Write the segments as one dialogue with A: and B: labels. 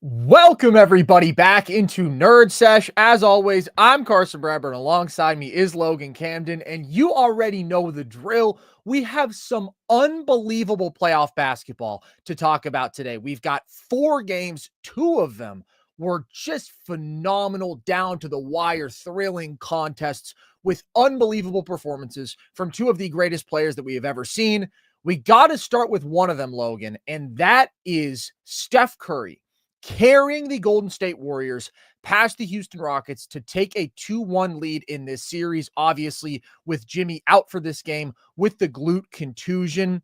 A: Welcome everybody back into NerdSesh. As always, I'm Carson Bradburn. Alongside me is Logan Camden, and you already know the drill. We have some unbelievable playoff basketball to talk about today. We've got 4 games, 2 of them were just phenomenal, down to the wire, thrilling contests with unbelievable performances from 2 of the greatest players that we have ever seen. We got to start with one of them, Logan, and that is Steph Curry carrying the Golden State Warriors past the Houston Rockets to take a 2-1 lead in this series, obviously with Jimmy out for this game with the glute contusion.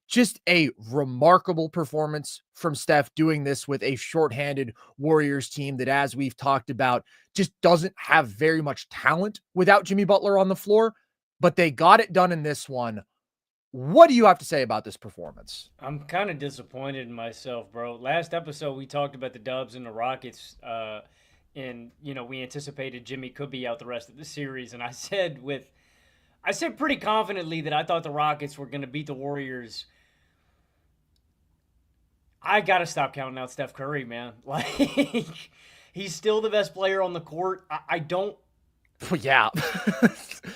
A: Just a remarkable performance from Steph doing this with a shorthanded Warriors team that, as we've talked about, just doesn't have very much talent without Jimmy Butler on the floor, but they got it done in this one. What do you have to say about this performance?
B: I'm kind of disappointed in myself, bro. Last episode, we talked about the Dubs and the Rockets, and we anticipated Jimmy could be out the rest of the series, and I said pretty confidently that I thought the Rockets were going to beat the Warriors. I gotta stop counting out Steph Curry, man. Like, he's still the best player on the court. I don't.
A: Yeah.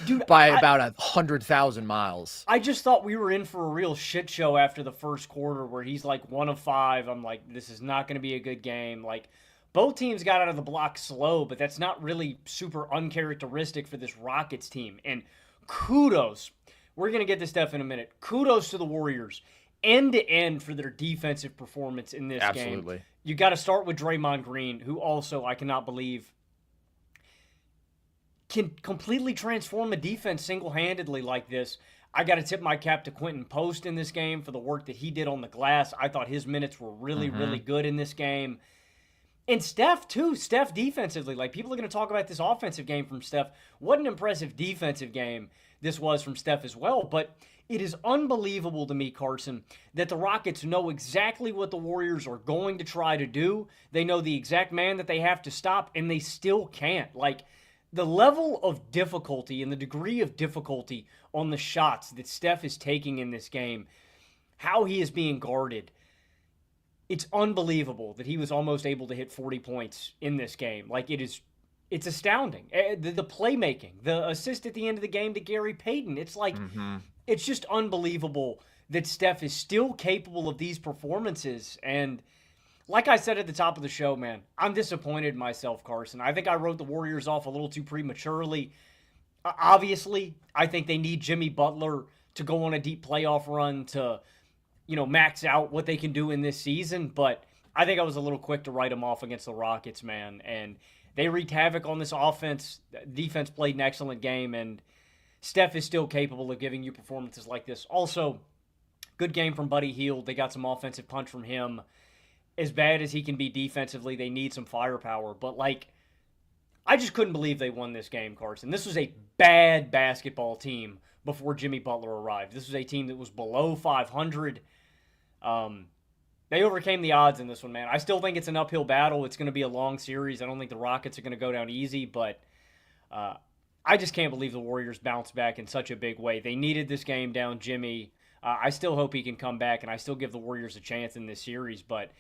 B: Dude,
A: by about 100,000 miles.
B: I just thought we were in for a real shit show after the first quarter where he's like 1 of 5. I'm like, this is not going to be a good game. Like, both teams got out of the block slow, but that's not really super uncharacteristic for this Rockets team. And kudos, we're going to get to Steph in a minute. Kudos to the Warriors, end to end, for their defensive performance in this game.
A: Absolutely.
B: You got to start with Draymond Green, who also, I cannot believe, can completely transform a defense single-handedly like this. I got to tip my cap to Quentin Post in this game for the work that he did on the glass. I thought his minutes were really, really good in this game. And Steph, too. Steph defensively. Like, people are going to talk about this offensive game from Steph. What an impressive defensive game this was from Steph as well. But it is unbelievable to me, Carson, that the Rockets know exactly what the Warriors are going to try to do. They know the exact man that they have to stop, and they still can't. Like, the level of difficulty and the degree of difficulty on the shots that Steph is taking in this game, how he is being guarded, it's unbelievable that he was almost able to hit 40 points in this game. Like, it's astounding. The playmaking, the assist at the end of the game to Gary Payton, it's like, it's just unbelievable that Steph is still capable of these performances. And like I said at the top of the show, man, I'm disappointed in myself, Carson. I think I wrote the Warriors off a little too prematurely. Obviously, I think they need Jimmy Butler to go on a deep playoff run to, max out what they can do in this season. But I think I was a little quick to write them off against the Rockets, man. And they wreaked havoc on this offense. Defense played an excellent game, and Steph is still capable of giving you performances like this. Also, good game from Buddy Hield. They got some offensive punch from him. As bad as he can be defensively, they need some firepower. But, like, I just couldn't believe they won this game, Carson. This was a bad basketball team before Jimmy Butler arrived. This was a team that was below 500. They overcame the odds in this one, man. I still think it's an uphill battle. It's going to be a long series. I don't think the Rockets are going to go down easy, but I just can't believe the Warriors bounced back in such a big way. They needed this game down Jimmy. I still hope he can come back, and I still give the Warriors a chance in this series, but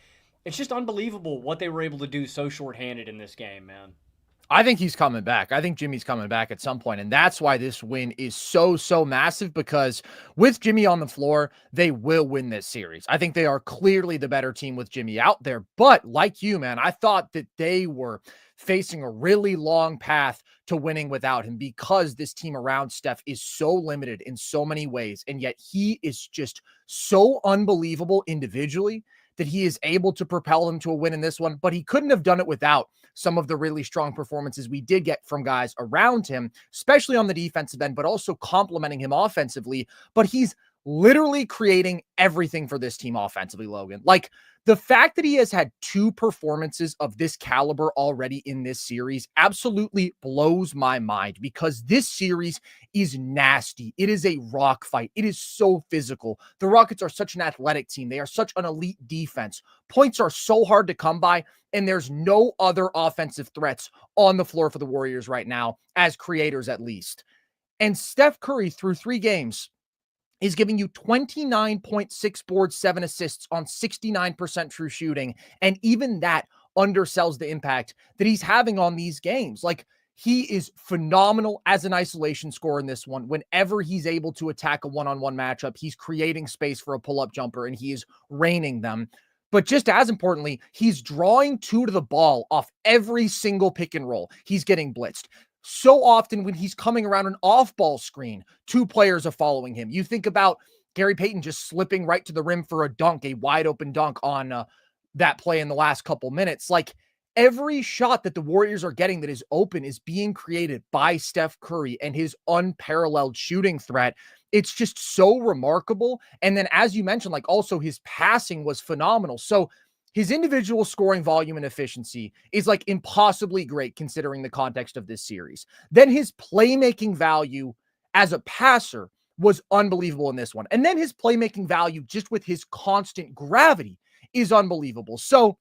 B: it's just unbelievable what they were able to do so shorthanded in this game, man.
A: I think he's coming back. I think Jimmy's coming back at some point, and that's why this win is so massive, because with Jimmy on the floor, they will win this series. I think they are clearly the better team with Jimmy out there, but like you, man, I thought that they were facing a really long path to winning without him, because this team around Steph is so limited in so many ways, and yet he is just so unbelievable individually that he is able to propel them to a win in this one, but he couldn't have done it without some of the really strong performances we did get from guys around him, especially on the defensive end, but also complimenting him offensively. But he's literally creating everything for this team offensively, Logan. Like, the fact that he has had 2 performances of this caliber already in this series absolutely blows my mind, because this series is nasty. It is a rock fight. It is so physical. The Rockets are such an athletic team. They are such an elite defense. Points are so hard to come by, and there's no other offensive threats on the floor for the Warriors right now, as creators at least. And Steph Curry, through 3 games, is giving you 29.6 boards, 7 assists on 69% true shooting. And even that undersells the impact that he's having on these games. Like, he is phenomenal as an isolation scorer in this one. Whenever he's able to attack a one-on-one matchup, he's creating space for a pull-up jumper and he is raining them. But just as importantly, he's drawing two to the ball off every single pick and roll. He's getting blitzed. So often when he's coming around an off-ball screen, two players are following him. You think about Gary Payton just slipping right to the rim for a dunk, a wide open dunk on that play in the last couple minutes. Like, every shot that the Warriors are getting that is open is being created by Steph Curry and his unparalleled shooting threat. It's just so remarkable. And then, as you mentioned, like, also his passing was phenomenal. So his individual scoring volume and efficiency is like impossibly great considering the context of this series. Then his playmaking value as a passer was unbelievable in this one. And then his playmaking value just with his constant gravity is unbelievable. So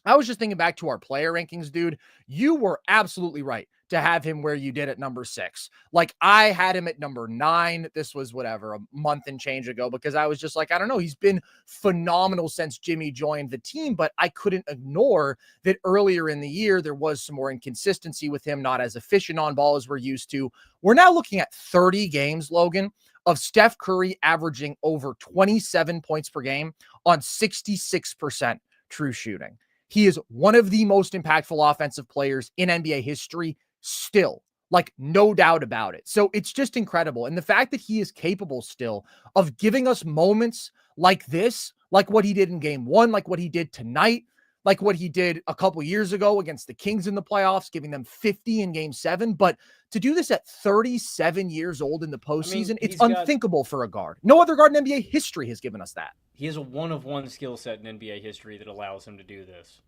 A: I was just thinking back to our player rankings, dude. You were absolutely right to have him where you did at number 6. Like, I had him at number 9. This was whatever, a month and change ago, because I was just like, I don't know. He's been phenomenal since Jimmy joined the team, but I couldn't ignore that earlier in the year, there was some more inconsistency with him, not as efficient on ball as we're used to. We're now looking at 30 games, Logan, of Steph Curry averaging over 27 points per game on 66% true shooting. He is one of the most impactful offensive players in NBA history still, like, no doubt about it. So it's just incredible. And the fact that he is capable still of giving us moments like this, like what he did in game 1, like what he did tonight, like what he did a couple years ago against the Kings in the playoffs, giving them 50 in game 7. But to do this at 37 years old in the postseason, it's unthinkable for a guard. No other guard in NBA history has given us that.
B: He has a one-of-one skill set in NBA history that allows him to do this.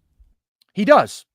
A: He does.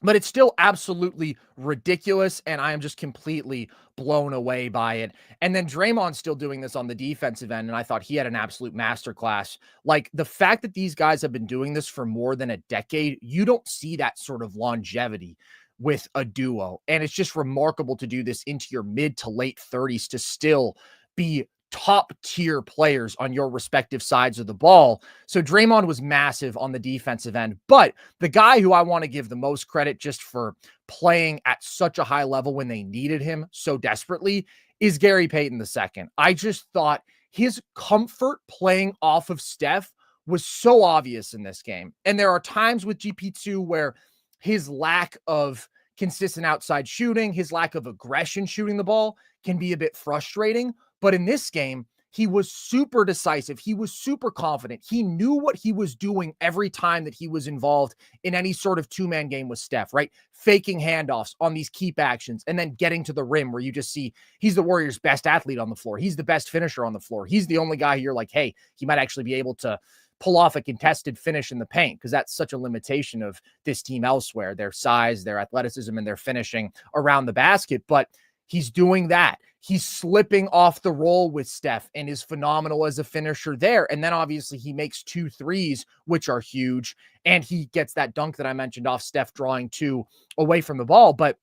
A: But it's still absolutely ridiculous, and I am just completely blown away by it. And then Draymond's still doing this on the defensive end, and I thought he had an absolute masterclass. Like, the fact that these guys have been doing this for more than a decade, you don't see that sort of longevity with a duo. And it's just remarkable to do this into your mid to late 30s to still be top tier players on your respective sides of the ball. So Draymond was massive on the defensive end, but the guy who I want to give the most credit just for playing at such a high level when they needed him so desperately is Gary Payton II. I just thought his comfort playing off of Steph was so obvious in this game. And there are times with GP2 where his lack of consistent outside shooting, his lack of aggression shooting the ball can be a bit frustrating. But in this game, he was super decisive. He was super confident. He knew what he was doing every time that he was involved in any sort of two-man game with Steph, right? Faking handoffs on these keep actions and then getting to the rim where you just see he's the Warriors' best athlete on the floor. He's the best finisher on the floor. He's the only guy you're like, hey, he might actually be able to pull off a contested finish in the paint, because that's such a limitation of this team elsewhere, their size, their athleticism, and their finishing around the basket. But he's doing that. He's slipping off the roll with Steph and is phenomenal as a finisher there. And then obviously he makes 2 threes, which are huge. And he gets that dunk that I mentioned off Steph drawing 2 away from the ball. But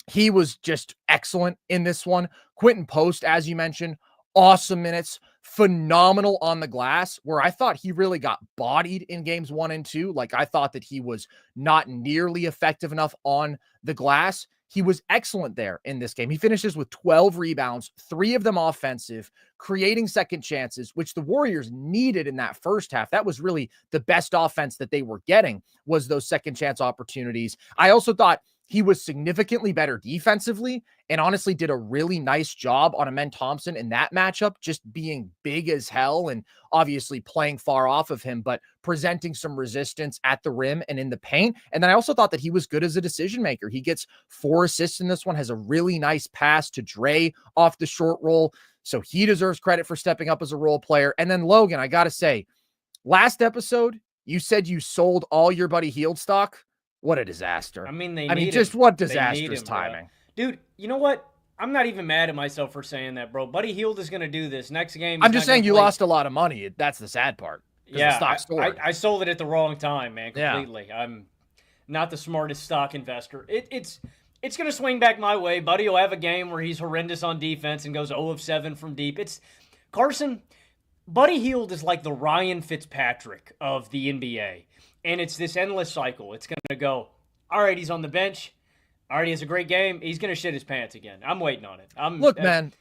A: he was just excellent in this one. Quentin Post, as you mentioned, awesome minutes, phenomenal on the glass, where I thought he really got bodied in games 1 and 2. Like, I thought that he was not nearly effective enough on the glass. He was excellent there in this game. He finishes with 12 rebounds, 3 of them offensive, creating second chances, which the Warriors needed in that first half. That was really the best offense that they were getting, was those second chance opportunities. I also thought he was significantly better defensively and honestly did a really nice job on Amen Thompson in that matchup, just being big as hell and obviously playing far off of him, but presenting some resistance at the rim and in the paint. And then I also thought that he was good as a decision maker. He gets 4 assists in this one, has a really nice pass to Dre off the short roll. So he deserves credit for stepping up as a role player. And then Logan, I got to say, last episode, you said you sold all your Buddy Hield stock. What a disaster.
B: I mean,
A: just what disastrous timing.
B: Bro. Dude, you know what? I'm not even mad at myself for saying that, bro. Buddy Hield is going to do this. Next game,
A: I'm just saying you lost a lot of money. That's the sad part.
B: Yeah, I sold it at the wrong time, man, completely. Yeah. I'm not the smartest stock investor. It's going to swing back my way. Buddy will have a game where he's horrendous on defense and goes 0 of 7 from deep. Carson, Buddy Hield is like the Ryan Fitzpatrick of the NBA. And it's this endless cycle. It's going to go, all right, he's on the bench. All right, he has a great game. He's going to shit his pants again. I'm waiting on it.
A: Look, man,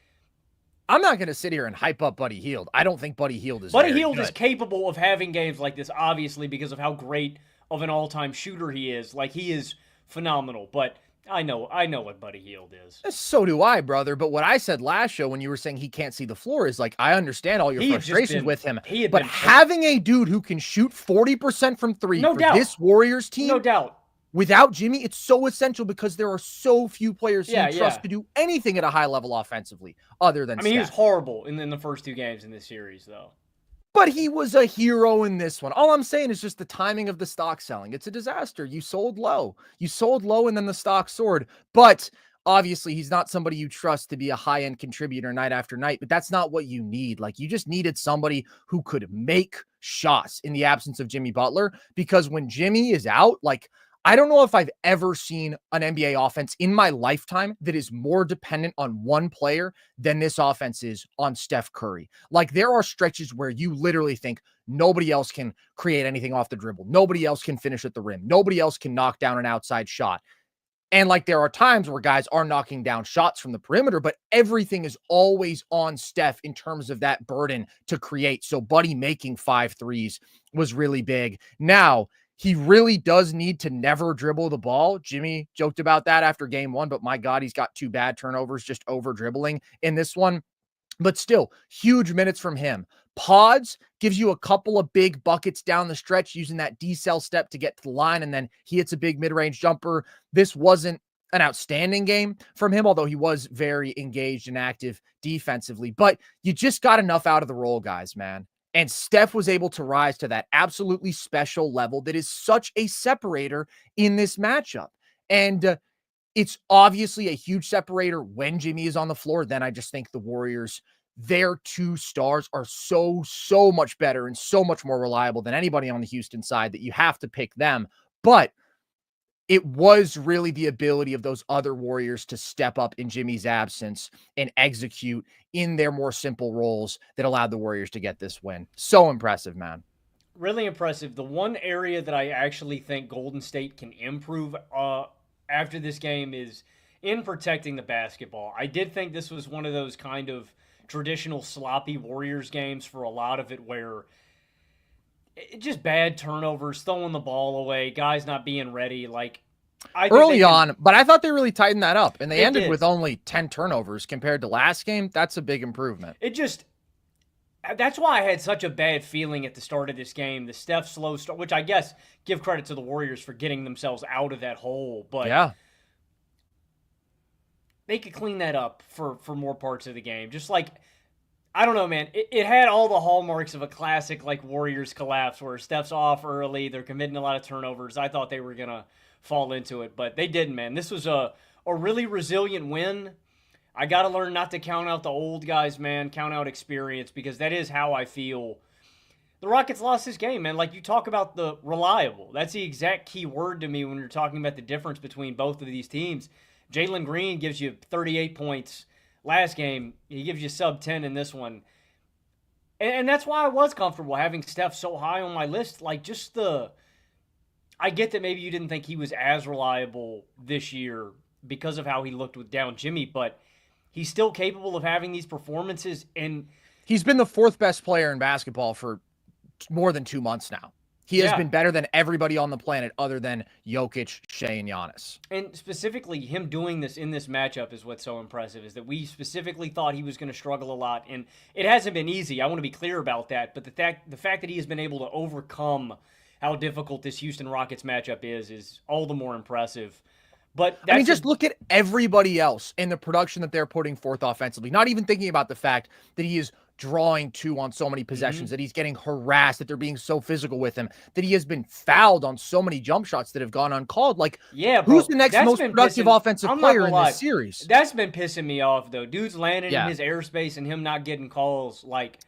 A: I'm not going to sit here and hype up Buddy Hield. I don't think Buddy Hield is
B: Buddy Hield is capable of having games like this, obviously, because of how great of an all-time shooter he is. Like, he is phenomenal. But I know what Buddy Hield is.
A: So do I, brother. But what I said last show when you were saying he can't see the floor is like, I understand all your frustrations with him. But having a dude who can shoot 40% from three for this Warriors team,
B: no doubt,
A: without Jimmy, it's so essential because there are so few players who trust to do anything at a high level offensively other than Steph.
B: He was horrible in the first 2 games in this series, though.
A: But he was a hero in this one. All I'm saying is just the timing of the stock selling. It's a disaster. You sold low. And then the stock soared. But obviously, he's not somebody you trust to be a high-end contributor night after night. But that's not what you need. Like, you just needed somebody who could make shots in the absence of Jimmy Butler. Because when Jimmy is out, like, I don't know if I've ever seen an NBA offense in my lifetime that is more dependent on one player than this offense is on Steph Curry. Like, there are stretches where you literally think nobody else can create anything off the dribble. Nobody else can finish at the rim. Nobody else can knock down an outside shot. And like, there are times where guys are knocking down shots from the perimeter, but everything is always on Steph in terms of that burden to create. So Buddy making 5 threes was really big. Now, he really does need to never dribble the ball. Jimmy joked about that after game 1, but my God, he's got 2 bad turnovers just over dribbling in this one. But still, huge minutes from him. Pods gives you a couple of big buckets down the stretch using that decel step to get to the line, and then he hits a big mid-range jumper. This wasn't an outstanding game from him, although he was very engaged and active defensively. But you just got enough out of the role, guys, man. And Steph was able to rise to that absolutely special level that is such a separator in this matchup. And it's obviously a huge separator when Jimmy is on the floor. Then I just think the Warriors, their 2 stars are so much better and so much more reliable than anybody on the Houston side that you have to pick them. But it was really the ability of those other Warriors to step up in Jimmy's absence and execute in their more simple roles that allowed the Warriors to get this win. So impressive, man.
B: Really impressive. The one area that I actually think Golden State can improve after this game is in protecting the basketball. I did think this was one of those kind of traditional sloppy Warriors games for a lot of it where just bad turnovers, throwing the ball away, guys not being ready. Like,
A: early on, but I thought they really tightened that up, and they ended with only 10 turnovers compared to last game. That's a big improvement.
B: That's why I had such a bad feeling at the start of this game. The Steph slow start, which I guess give credit to the Warriors for getting themselves out of that hole, but
A: yeah,
B: they could clean that up for more parts of the game. Just like, I don't know, man. It had all the hallmarks of a classic like Warriors collapse where Steph's off early, they're committing a lot of turnovers. I thought they were going to fall into it, but they didn't, man. This was a really resilient win. I got to learn not to count out the old guys, man. Count out experience, because that is how I feel. The Rockets lost this game, man. Like, you talk about the reliable. That's the exact key word to me when you're talking about the difference between both of these teams. Jalen Green gives you 38 points last game. He gives you sub 10 in this one. And that's why I was comfortable having Steph so high on my list. Like, just I get that maybe you didn't think he was as reliable this year because of how he looked with down Jimmy, but he's still capable of having these performances. And
A: he's been the 4th best player in basketball for more than 2 months now. He has been better than everybody on the planet other than Jokic, Shai, and Giannis.
B: And specifically, him doing this in this matchup is what's so impressive, is that we specifically thought he was going to struggle a lot. And it hasn't been easy. I want to be clear about that. But the fact that he has been able to overcome how difficult this Houston Rockets matchup is all the more impressive. But
A: just look at everybody else in the production that they're putting forth offensively. Not even thinking about the fact that he is drawing 2 on so many possessions, that he's getting harassed, that they're being so physical with him, that he has been fouled on so many jump shots that have gone uncalled. Like,
B: yeah, bro,
A: who's the next most productive offensive player in this series?
B: That's been pissing me off, though. Dude's landing in his airspace and him not getting calls. Like,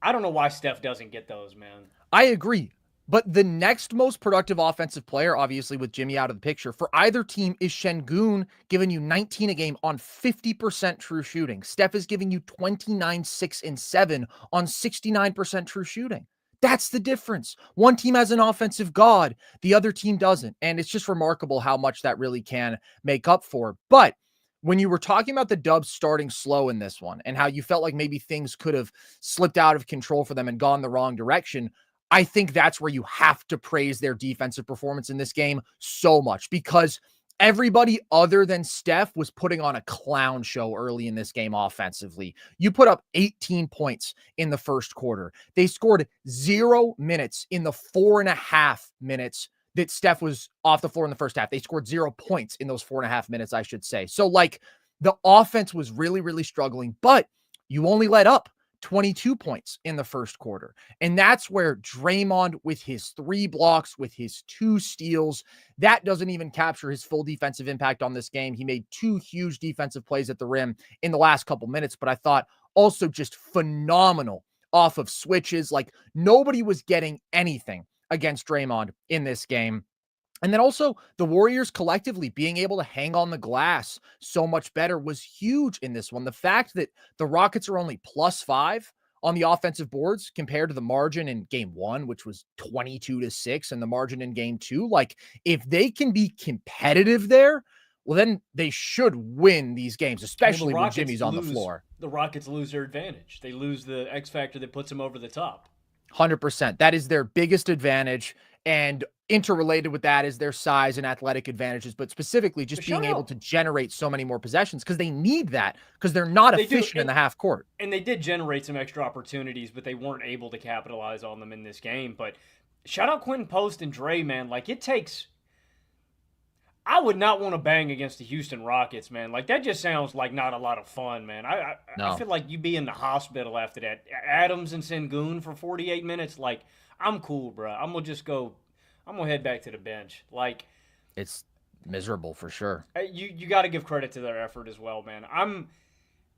B: I don't know why Steph doesn't get those, man.
A: I agree. But the next most productive offensive player, obviously with Jimmy out of the picture, for either team is Sengun, giving you 19 a game on 50% true shooting. Steph is giving you 29, 6, and 7 on 69% true shooting. That's the difference. One team has an offensive god, the other team doesn't. And it's just remarkable how much that really can make up for. But when you were talking about the Dubs starting slow in this one and how you felt like maybe things could have slipped out of control for them and gone the wrong direction, I think that's where you have to praise their defensive performance in this game so much, because everybody other than Steph was putting on a clown show early in this game offensively. You put up 18 points in the first quarter. They scored 0 minutes in the 4.5 minutes that Steph was off the floor in the first half. They scored 0 points in those 4.5 minutes, I should say. So like the offense was really, really struggling, but you only let up 22 points in the first quarter. And that's where Draymond, with his 3 blocks, with his 2 steals, that doesn't even capture his full defensive impact on this game. He made 2 huge defensive plays at the rim in the last couple minutes, but I thought also just phenomenal off of switches. Like nobody was getting anything against Draymond in this game. And then also the Warriors collectively being able to hang on the glass so much better was huge in this one. The fact that the Rockets are only +5 on the offensive boards compared to the margin in game 1, which was 22-6, and the margin in game 2, like if they can be competitive there, well, then they should win these games, especially when Jimmy's on the floor.
B: The Rockets lose their advantage. They lose the X factor that puts them over the top.
A: 100%. That is their biggest advantage. And interrelated with that is their size and athletic advantages, but specifically just being able to generate so many more possessions, because they need that, because they're not efficient in the half court.
B: And they did generate some extra opportunities, but they weren't able to capitalize on them in this game. But shout out Quentin Post and Dre, man. Like it takes... I would not want to bang against the Houston Rockets, man. Like that just sounds like not a lot of fun, man. I feel like you'd be in the hospital after that. Adams and Sengun for 48 minutes, like... I'm cool, bro. I'm going to head back to the bench. Like,
A: it's miserable for sure.
B: You got to give credit to their effort as well, man.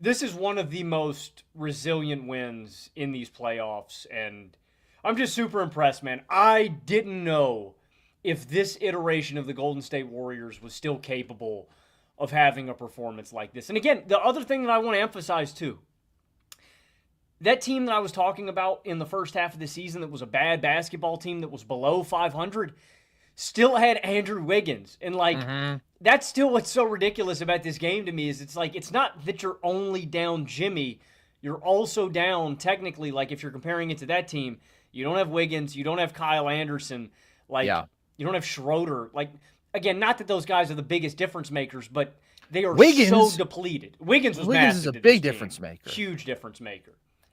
B: This is one of the most resilient wins in these playoffs, and I'm just super impressed, man. I didn't know if this iteration of the Golden State Warriors was still capable of having a performance like this. And again, the other thing that I want to emphasize too, that team that I was talking about in the first half of the season that was a bad basketball team that was below 500 still had Andrew Wiggins. And, like, that's still what's so ridiculous about this game to me is it's like it's not that you're only down Jimmy. You're also down, technically, like, if you're comparing it to that team, you don't have Wiggins. You don't have Kyle Anderson. Like, you don't have Schroeder. Like, again, not that those guys are the biggest difference makers, but they are so depleted. Wiggins
A: is a big difference maker.
B: Huge difference maker.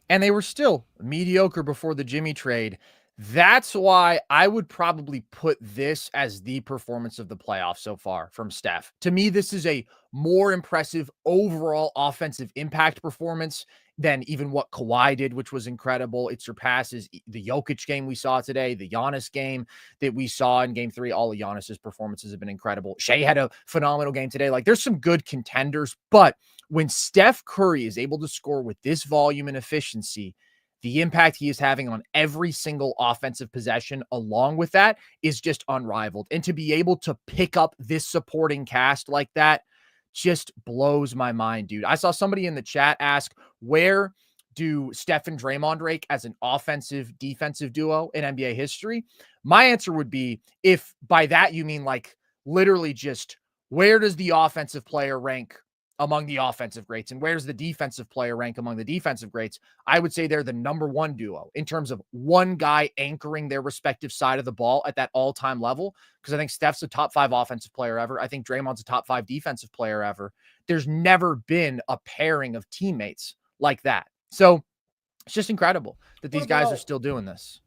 A: And they were still mediocre before the Jimmy trade. That's why I would probably put this as the performance of the playoffs so far from Steph. To me, this is a more impressive overall offensive impact performance than even what Kawhi did, which was incredible. It surpasses the Jokic game we saw today, the Giannis game that we saw in game 3. All of Giannis's performances have been incredible. Shai had a phenomenal game today. Like, there's some good contenders, but when Steph Curry is able to score with this volume and efficiency, the impact he is having on every single offensive possession along with that is just unrivaled. And to be able to pick up this supporting cast like that just blows my mind, dude. I saw somebody in the chat ask, where do Steph and Draymond rank as an offensive-defensive duo in NBA history? My answer would be, if by that you mean like literally just where does the offensive player rank among the offensive greats and where's the defensive player rank among the defensive greats, I would say they're the number one duo in terms of one guy anchoring their respective side of the ball at that all-time level. Because I think Steph's a top 5 offensive player ever. I think Draymond's a top 5 defensive player ever. There's never been a pairing of teammates like that. So it's just incredible that these guys are still doing this.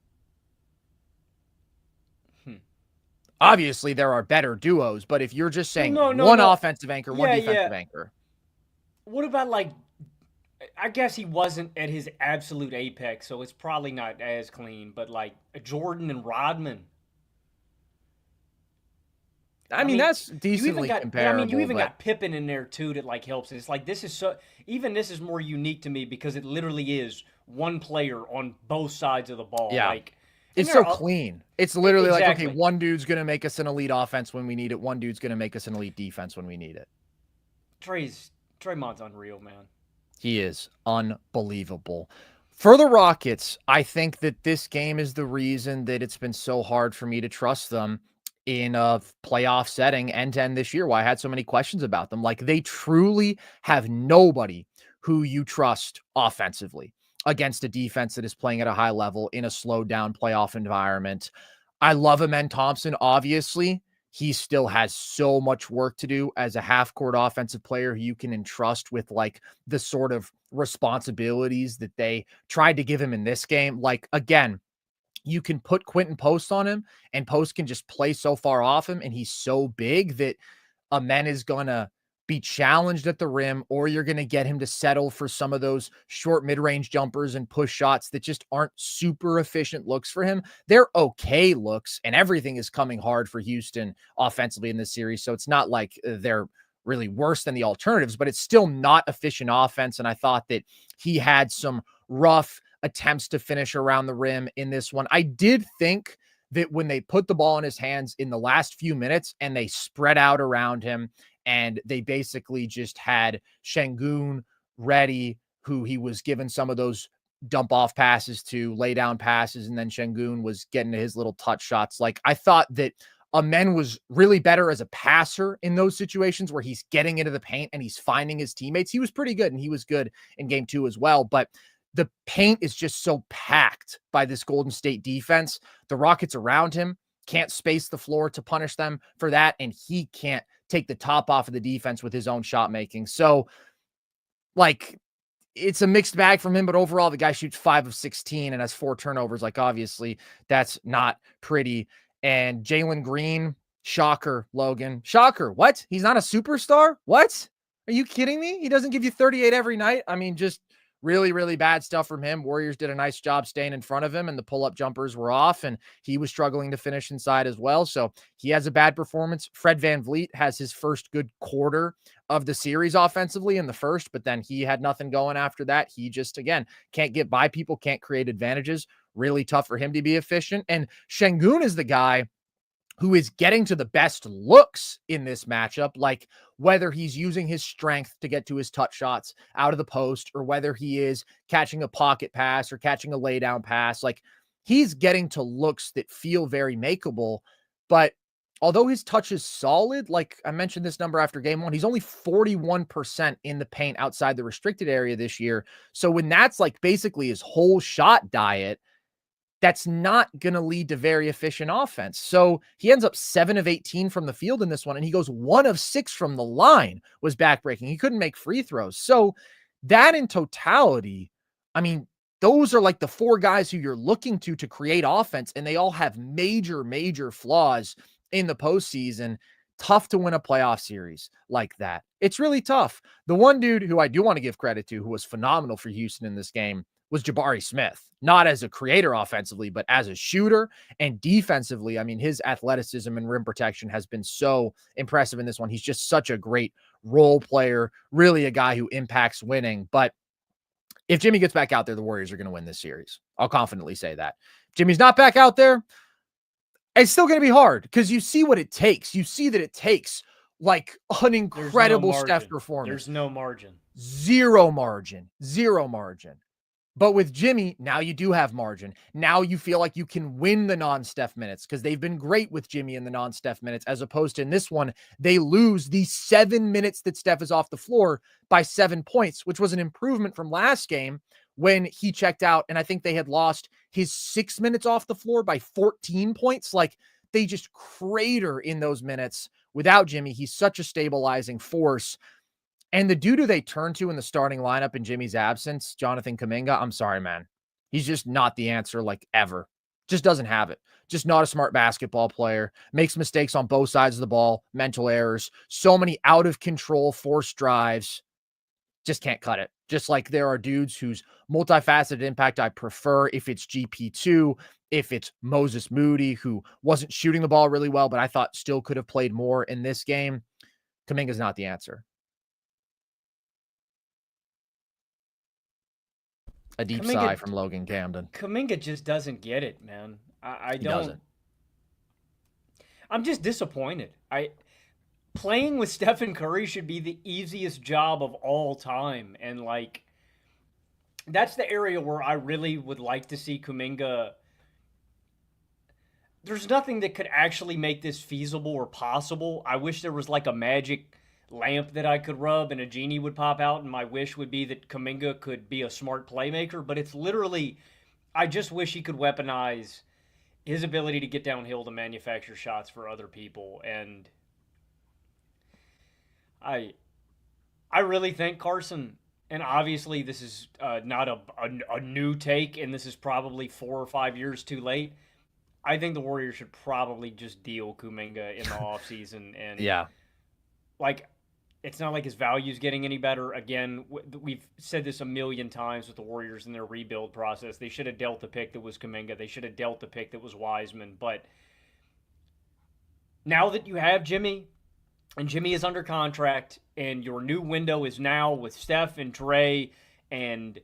A: Obviously, there are better duos, but if you're just saying one offensive anchor, one defensive anchor.
B: What about, like, I guess he wasn't at his absolute apex, so it's probably not as clean, but, like, Jordan and Rodman.
A: I mean, that's decently comparable.
B: I mean, you even got Pippen in there, too, that, like, helps. It's like, this is so, even this is more unique to me because it literally is one player on both sides of the ball.
A: Yeah.
B: Like,
A: It's so clean. It's literally
B: exactly.
A: like, okay, one dude's going to make us an elite offense when we need it. One dude's going to make us an elite defense when we need it.
B: Draymond's unreal, man.
A: He is unbelievable. For the Rockets, I think that this game is the reason that it's been so hard for me to trust them in a playoff setting end to end this year. Why I had so many questions about them. Like, they truly have nobody who you trust offensively against a defense that is playing at a high level in a slowed down playoff environment. I love Amen Thompson, obviously. He still has so much work to do as a half-court offensive player who you can entrust with like the sort of responsibilities that they tried to give him in this game. Like, again, you can put Quentin Post on him and Post can just play so far off him, and he's so big that Amen is going to be challenged at the rim, or you're going to get him to settle for some of those short mid-range jumpers and push shots that just aren't super efficient looks for him. They're okay looks, and everything is coming hard for Houston offensively in this series. So it's not like they're really worse than the alternatives, but it's still not efficient offense. And I thought that he had some rough attempts to finish around the rim in this one. I did think that when they put the ball in his hands in the last few minutes and they spread out around him, and they basically just had Sengun ready, who he was given some of those dump off passes to, lay down passes, and then Sengun was getting to his little touch shots. Like, I thought that Amen was really better as a passer in those situations where he's getting into the paint and he's finding his teammates. He was pretty good, and he was good in game 2 as well. But the paint is just so packed by this Golden State defense. The Rockets around him can't space the floor to punish them for that, and he can't take the top off of the defense with his own shot making. So, like, it's a mixed bag from him, but overall, the guy shoots 5 of 16 and has 4 turnovers. Like, obviously, that's not pretty. And Jalen Green, shocker, Logan. Shocker. What? He's not a superstar? What? Are you kidding me? He doesn't give you 38 every night? I mean, just really, really bad stuff from him. Warriors did a nice job staying in front of him, and the pull-up jumpers were off, and he was struggling to finish inside as well. So he has a bad performance. Fred VanVleet has his first good quarter of the series offensively in the first, but then he had nothing going after that. He just, again, can't get by people, can't create advantages. Really tough for him to be efficient. And Sengun is the guy who is getting to the best looks in this matchup, like whether he's using his strength to get to his touch shots out of the post, or whether he is catching a pocket pass or catching a laydown pass. Like, he's getting to looks that feel very makeable. But although his touch is solid, like I mentioned this number after game 1, he's only 41% in the paint outside the restricted area this year. So when that's like basically his whole shot diet, that's not going to lead to very efficient offense. So he ends up 7 of 18 from the field in this one, and he goes 1 of 6 from the line, was backbreaking. He couldn't make free throws. So that in totality, I mean, those are like the 4 guys who you're looking to create offense, and they all have major, major flaws in the postseason. Tough to win a playoff series like that. It's really tough. The one dude who I do want to give credit to, who was phenomenal for Houston in this game, was Jabari Smith, not as a creator offensively, but as a shooter and defensively. I mean, his athleticism and rim protection has been so impressive in this one. He's just such a great role player, really a guy who impacts winning. But if Jimmy gets back out there, the Warriors are going to win this series. I'll confidently say that. If Jimmy's not back out there, it's still going to be hard, because you see what it takes. You see that it takes like an incredible Steph performance.
B: There's no margin.
A: Zero margin. But with Jimmy, now you do have margin. Now you feel like you can win the non-Steph minutes, because they've been great with Jimmy in the non-Steph minutes, as opposed to in this one, they lose the 7 minutes that Steph is off the floor by 7 points, which was an improvement from last game when he checked out. And I think they had lost his 6 minutes off the floor by 14 points. Like, they just crater in those minutes without Jimmy. He's such a stabilizing force. And the dude who they turn to in the starting lineup in Jimmy's absence, Jonathan Kuminga, I'm sorry, man. He's just not the answer, like, ever. Just doesn't have it. Just not a smart basketball player. Makes mistakes on both sides of the ball. Mental errors. So many out of control forced drives. Just can't cut it. Just like there are dudes whose multifaceted impact I prefer, if it's GP2, if it's Moses Moody, who wasn't shooting the ball really well, but I thought still could have played more in this game. Kuminga's not the answer. A deep sigh from Logan Camden.
B: Kuminga just doesn't get it, man. I
A: He
B: don't.
A: doesn't.
B: I'm just disappointed. Playing with Stephen Curry should be the easiest job of all time, and like that's the area where I really would like to see Kuminga. There's nothing that could actually make this feasible or possible. I wish there was like a magic lamp that I could rub and a genie would pop out, and my wish would be that Kuminga could be a smart playmaker. But it's literally, I just wish he could weaponize his ability to get downhill to manufacture shots for other people. And I really think Carson, and obviously this is not a new take, and this is probably 4 or 5 years too late. I think the Warriors should probably just deal Kuminga in the offseason. And
A: Yeah.
B: like, it's not like his value is getting any better. Again, we've said this a million times with the Warriors in their rebuild process. They should have dealt the pick that was Kuminga. They should have dealt the pick that was Wiseman. But now that you have Jimmy, and Jimmy is under contract, and your new window is now with Steph and Trey, and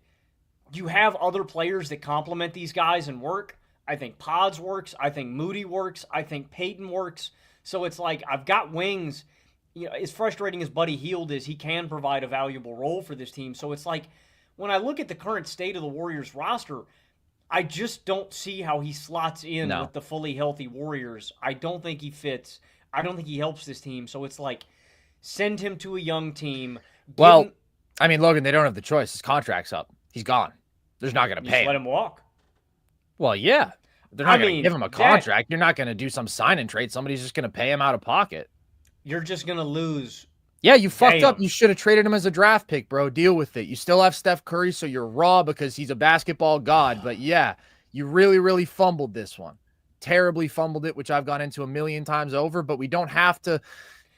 B: you have other players that complement these guys and work. I think Pods works. I think Moody works. I think Peyton works. So it's like, I've got wings. You know, as frustrating as Buddy Hield is, he can provide a valuable role for this team. So it's like, when I look at the current state of the Warriors roster, I just don't see how he slots in with the fully healthy Warriors. I don't think he fits. I don't think he helps this team. So it's like, send him to a young team.
A: Well, I mean, Logan, they don't have the choice. His contract's up. He's gone. They're not going to pay him.
B: Let him walk.
A: Well, yeah. They're not going to give him a contract. You're not going to do some sign and trade. Somebody's just going to pay him out of pocket.
B: You're just going to lose.
A: Yeah, you fucked up. You should have traded him as a draft pick, bro. Deal with it. You still have Steph Curry, so you're raw because he's a basketball god. But yeah, you really, really fumbled this one. Terribly fumbled it, which I've gone into a million times over. But we don't have to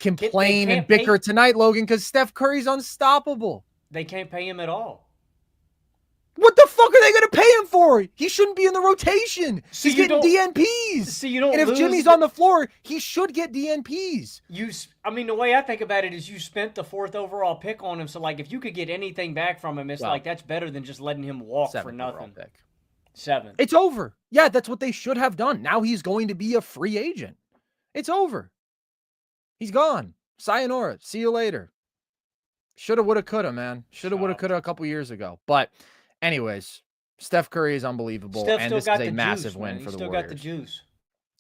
A: complain and bicker tonight, Logan, because Steph Curry's unstoppable.
B: They can't pay him at all.
A: What the fuck are they going to pay him for? He shouldn't be in the rotation. He's getting DNPs.
B: So you don't.
A: And if Jimmy's on the floor, he should get DNPs.
B: I mean, the way I think about it is, you spent the 4th overall pick on him. So like, if you could get anything back from him, it's like, that's better than just letting him walk for nothing. 7.
A: It's over. Yeah, that's what they should have done. Now he's going to be a free agent. It's over. He's gone. Sayonara. See you later. Shoulda, woulda, coulda, man. Shoulda, woulda, coulda a couple years ago. But anyways, Steph Curry is unbelievable, and this is a massive win for the Warriors.
B: Got the juice.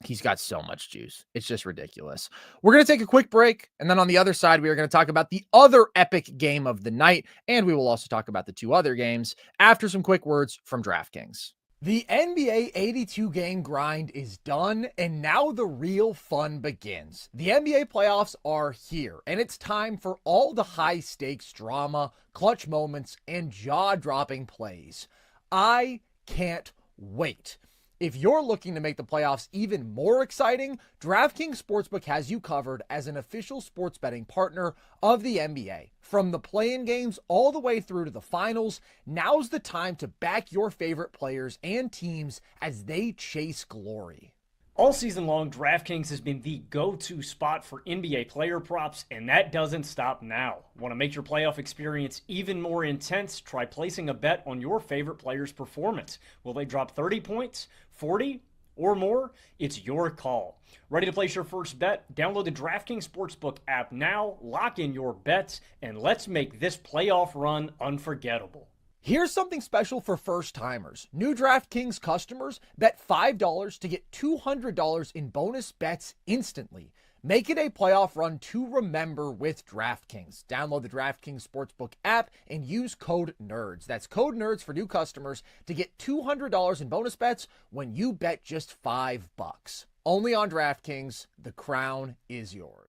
A: He's got so much juice. It's just ridiculous. We're going to take a quick break, and then on the other side, we are going to talk about the other epic game of the night, and we will also talk about the 2 other games after some quick words from DraftKings. The NBA 82-game grind is done, and now the real fun begins. The NBA playoffs are here, and it's time for all the high-stakes drama, clutch moments, and jaw-dropping plays. I can't wait. If you're looking to make the playoffs even more exciting, DraftKings Sportsbook has you covered as an official sports betting partner of the NBA. From the play-in games all the way through to the finals, now's the time to back your favorite players and teams as they chase glory.
B: All season long, DraftKings has been the go-to spot for NBA player props, and that doesn't stop now. Want to make your playoff experience even more intense? Try placing a bet on your favorite player's performance. Will they drop 30 points, 40, or more? It's your call. Ready to place your first bet? Download the DraftKings Sportsbook app now, lock in your bets, and let's make this playoff run unforgettable.
A: Here's something special for first-timers. New DraftKings customers bet $5 to get $200 in bonus bets instantly. Make it a playoff run to remember with DraftKings. Download the DraftKings Sportsbook app and use code NERDS. That's code NERDS for new customers to get $200 in bonus bets when you bet just $5. Only on DraftKings. The crown is yours.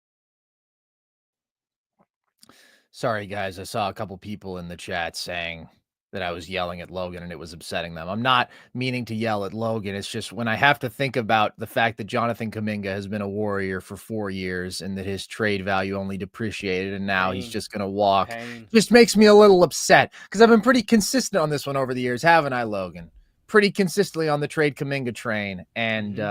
A: Sorry, guys. I saw a couple people in the chat saying that I was yelling at Logan and it was upsetting them. I'm not meaning to yell at Logan. It's just when I have to think about the fact that Jonathan Kuminga has been a Warrior for 4 years and that his trade value only depreciated and now he's just going to walk, just makes me a little upset because I've been pretty consistent on this one over the years, haven't I, Logan? Pretty consistently on the trade Kuminga train, and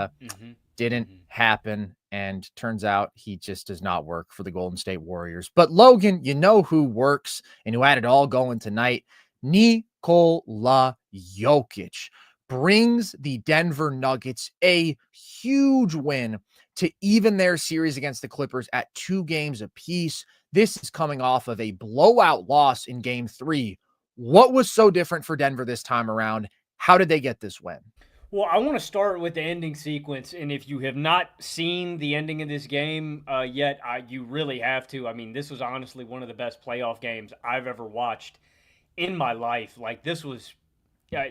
A: didn't happen. And turns out he just does not work for the Golden State Warriors. But Logan, you know who works and who had it all going tonight? Nikola Jokic. brings the Denver Nuggets a huge win to even their series against the Clippers at 2 games apiece. This is coming off of a blowout loss in game 3. What was so different for Denver this time around? How did they get this win?
B: Well, I want to start with the ending sequence, and if you have not seen the ending of this game yet, you really have to. I mean, this was honestly one of the best playoff games I've ever watched in my life. Like, this was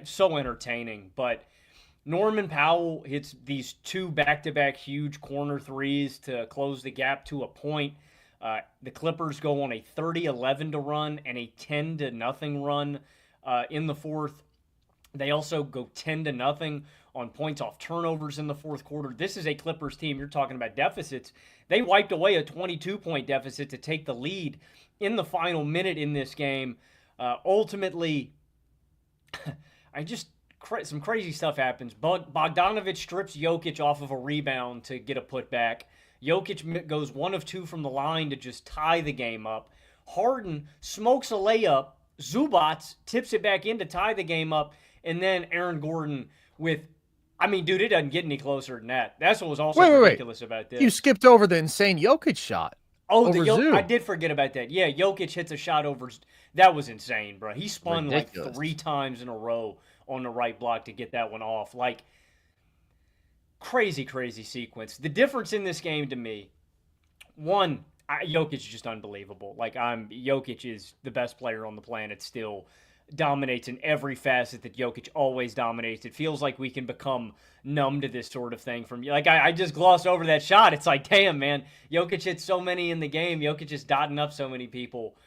B: so entertaining. But Norman Powell hits these 2 back-to-back huge corner threes to close the gap to a point. The Clippers go on a 30-11 to run and a 10-0 run in the fourth. They also go 10-0 on points off turnovers in the fourth quarter. This is a Clippers team. You're talking about deficits. They wiped away a 22-point deficit to take the lead in the final minute in this game. Ultimately, some crazy stuff happens. Bogdanovic strips Jokic off of a rebound to get a putback. Jokic goes 1 of 2 from the line to just tie the game up. Harden smokes a layup. Zubac tips it back in to tie the game up. And then Aaron Gordon it doesn't get any closer than that. That's what was also ridiculous about this.
A: You skipped over the insane Jokic shot.
B: Oh, I did forget about that. Yeah, Jokic hits a shot over. That was insane, bro. He spun ridiculous. Like 3 times in a row on the right block to get that one off. Like, crazy, crazy sequence. The difference in this game to me, one, Jokic is just unbelievable. Like, Jokic is the best player on the planet still. Dominates in every facet that Jokic always dominates. It feels like we can become numb to this sort of thing. I just glossed over that shot. It's like, damn, man. Jokic hit so many in the game. Jokic is dotting up so many people.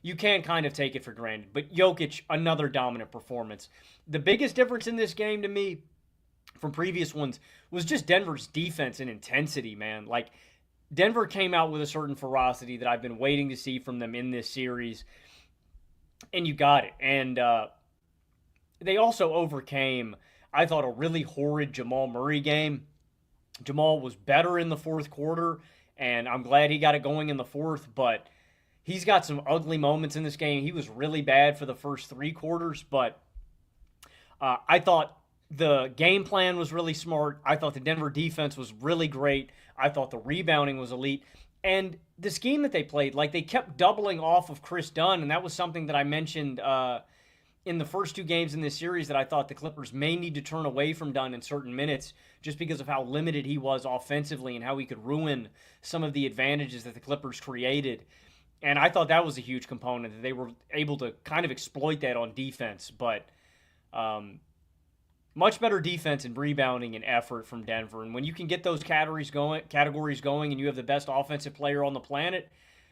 B: You can kind of take it for granted. But Jokic, another dominant performance. The biggest difference in this game to me from previous ones was just Denver's defense and intensity, man. Like, Denver came out with a certain ferocity that I've been waiting to see from them in this series. And you got it. And they also overcame, I thought, a really horrid Jamal Murray game. Jamal was better in the fourth quarter, and I'm glad he got it going in the fourth, but he's got some ugly moments in this game. He was really bad for the first 3 quarters, but I thought the game plan was really smart. I thought the Denver defense was really great. I thought the rebounding was elite. And the scheme that they played, like, they kept doubling off of Chris Dunn, and that was something that I mentioned in the first 2 games in this series that I thought the Clippers may need to turn away from Dunn in certain minutes just because of how limited he was offensively and how he could ruin some of the advantages that the Clippers created. And I thought that was a huge component, that they were able to kind of exploit that on defense. But much better defense and rebounding and effort from Denver. And when you can get those categories going and you have the best offensive player on the planet,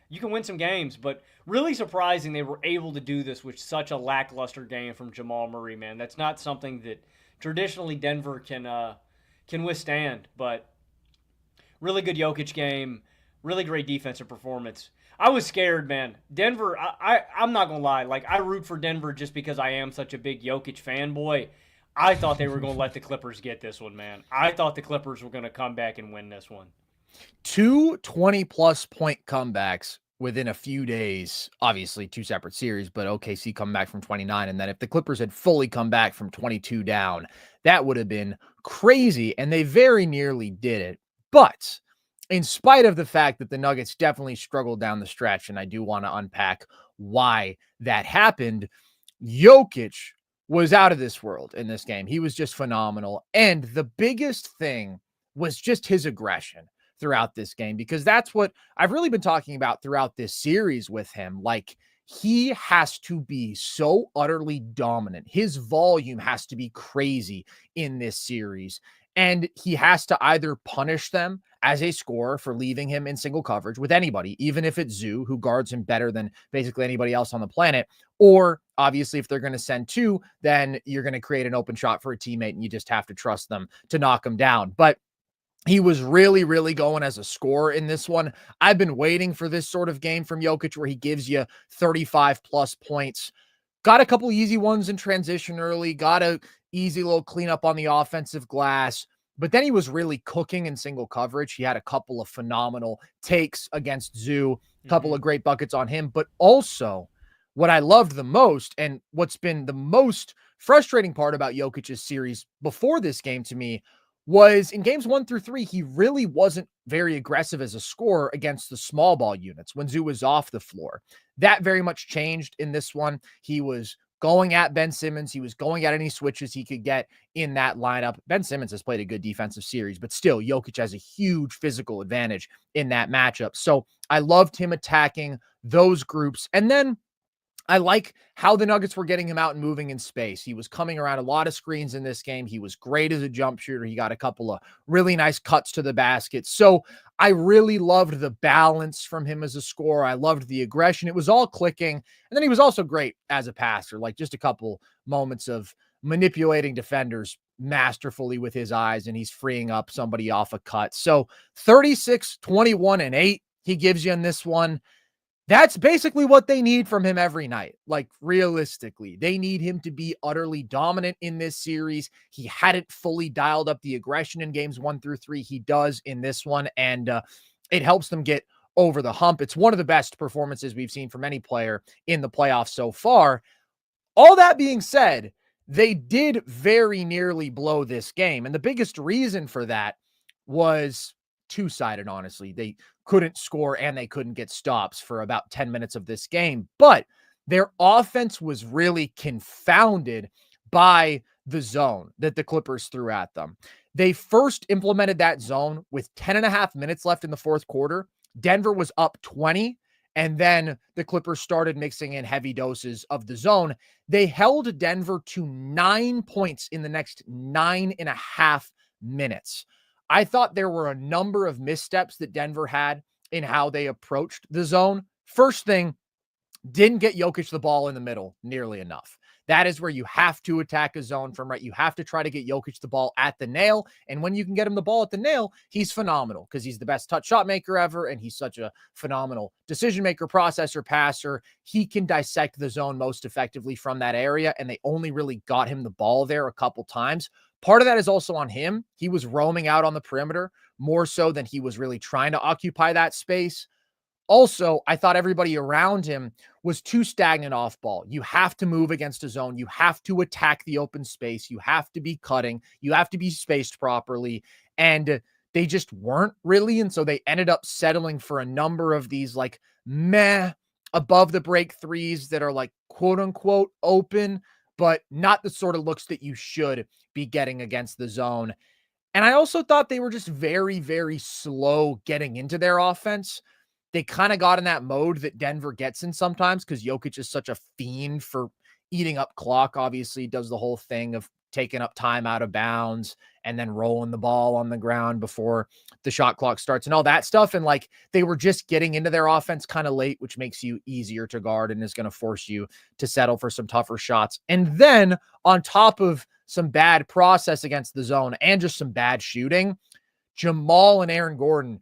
B: you can win some games. But really surprising they were able to do this with such a lackluster game from Jamal Murray, man. That's not something that traditionally Denver can withstand. But really good Jokic game, really great defensive performance. I was scared, man. Denver, I'm not going to lie. Like, I root for Denver just because I am such a big Jokic fanboy. I thought they were going to let the Clippers get this one, man. I thought the Clippers were going to come back and win this one.
A: 2 20-plus point comebacks within a few days. Obviously, 2 separate series, but OKC come back from 29. And then if the Clippers had fully come back from 22 down, that would have been crazy. And they very nearly did it. But in spite of the fact that the Nuggets definitely struggled down the stretch, and I do want to unpack why that happened, Jokic was out of this world in this game. He was just phenomenal. And the biggest thing was just his aggression throughout this game, because that's what I've really been talking about throughout this series with him. Like, he has to be so utterly dominant. His volume has to be crazy in this series. And he has to either punish them as a scorer for leaving him in single coverage with anybody, even if it's Zoo, who guards him better than basically anybody else on the planet. Or obviously, if they're going to send 2, then you're going to create an open shot for a teammate and you just have to trust them to knock him down. But he was really, really going as a scorer in this one. I've been waiting for this sort of game from Jokic where he gives you 35-plus points. Got a couple easy ones in transition early, got a easy little cleanup on the offensive glass, but then he was really cooking in single coverage. He had a couple of phenomenal takes against Zoo, a couple of great buckets on him, but also what I loved the most and what's been the most frustrating part about Jokic's series before this game to me was in games 1 through 3, he really wasn't very aggressive as a scorer against the small ball units when Zoo was off the floor. That very much changed in this one. He was going at Ben Simmons. He was going at any switches he could get in that lineup. Ben Simmons has played a good defensive series, but still, Jokic has a huge physical advantage in that matchup. So I loved him attacking those groups. And then I like how the Nuggets were getting him out and moving in space. He was coming around a lot of screens in this game. He was great as a jump shooter. He got a couple of really nice cuts to the basket. So I really loved the balance from him as a scorer. I loved the aggression. It was all clicking. And then he was also great as a passer, like just a couple moments of manipulating defenders masterfully with his eyes, and he's freeing up somebody off a cut. So 36, 21, and 8 he gives you in this one. That's basically what they need from him every night. Like, realistically, they need him to be utterly dominant in this series. He hadn't fully dialed up the aggression in games 1 through 3. He does in this one, and it helps them get over the hump. It's one of the best performances we've seen from any player in the playoffs so far. All that being said, they did very nearly blow this game, and the biggest reason for that was two-sided, honestly. They couldn't score and they couldn't get stops for about 10 minutes of this game, but their offense was really confounded by the zone that the Clippers threw at them. They first implemented that zone with 10 and a half minutes left in the fourth quarter. Denver was up 20, and then the Clippers started mixing in heavy doses of the zone. They held Denver to 9 points in the next 9.5 minutes. I thought there were a number of missteps that Denver had in how they approached the zone. First thing, didn't get Jokic the ball in the middle nearly enough. That is where you have to attack a zone from, right? You have to try to get Jokic the ball at the nail. And when you can get him the ball at the nail, he's phenomenal because he's the best touch shot maker ever. And he's such a phenomenal decision maker, processor, passer. He can dissect the zone most effectively from that area. And they only really got him the ball there a couple times. Part of that is also on him. He was roaming out on the perimeter more so than he was really trying to occupy that space. Also, I thought everybody around him was too stagnant off ball. You have to move against a zone. You have to attack the open space. You have to be cutting. You have to be spaced properly. And they just weren't really. And so they ended up settling for a number of these like meh above the break threes that are like quote unquote open, but not the sort of looks that you should be getting against the zone. And I also thought they were just very, very slow getting into their offense. They kind of got in that mode that Denver gets in sometimes because Jokic is such a fiend for eating up clock. Obviously, does the whole thing of taking up time out of bounds and then rolling the ball on the ground before the shot clock starts and all that stuff. And like they were just getting into their offense kind of late, which makes you easier to guard and is going to force you to settle for some tougher shots. And then on top of some bad process against the zone and just some bad shooting, Jamal and Aaron Gordon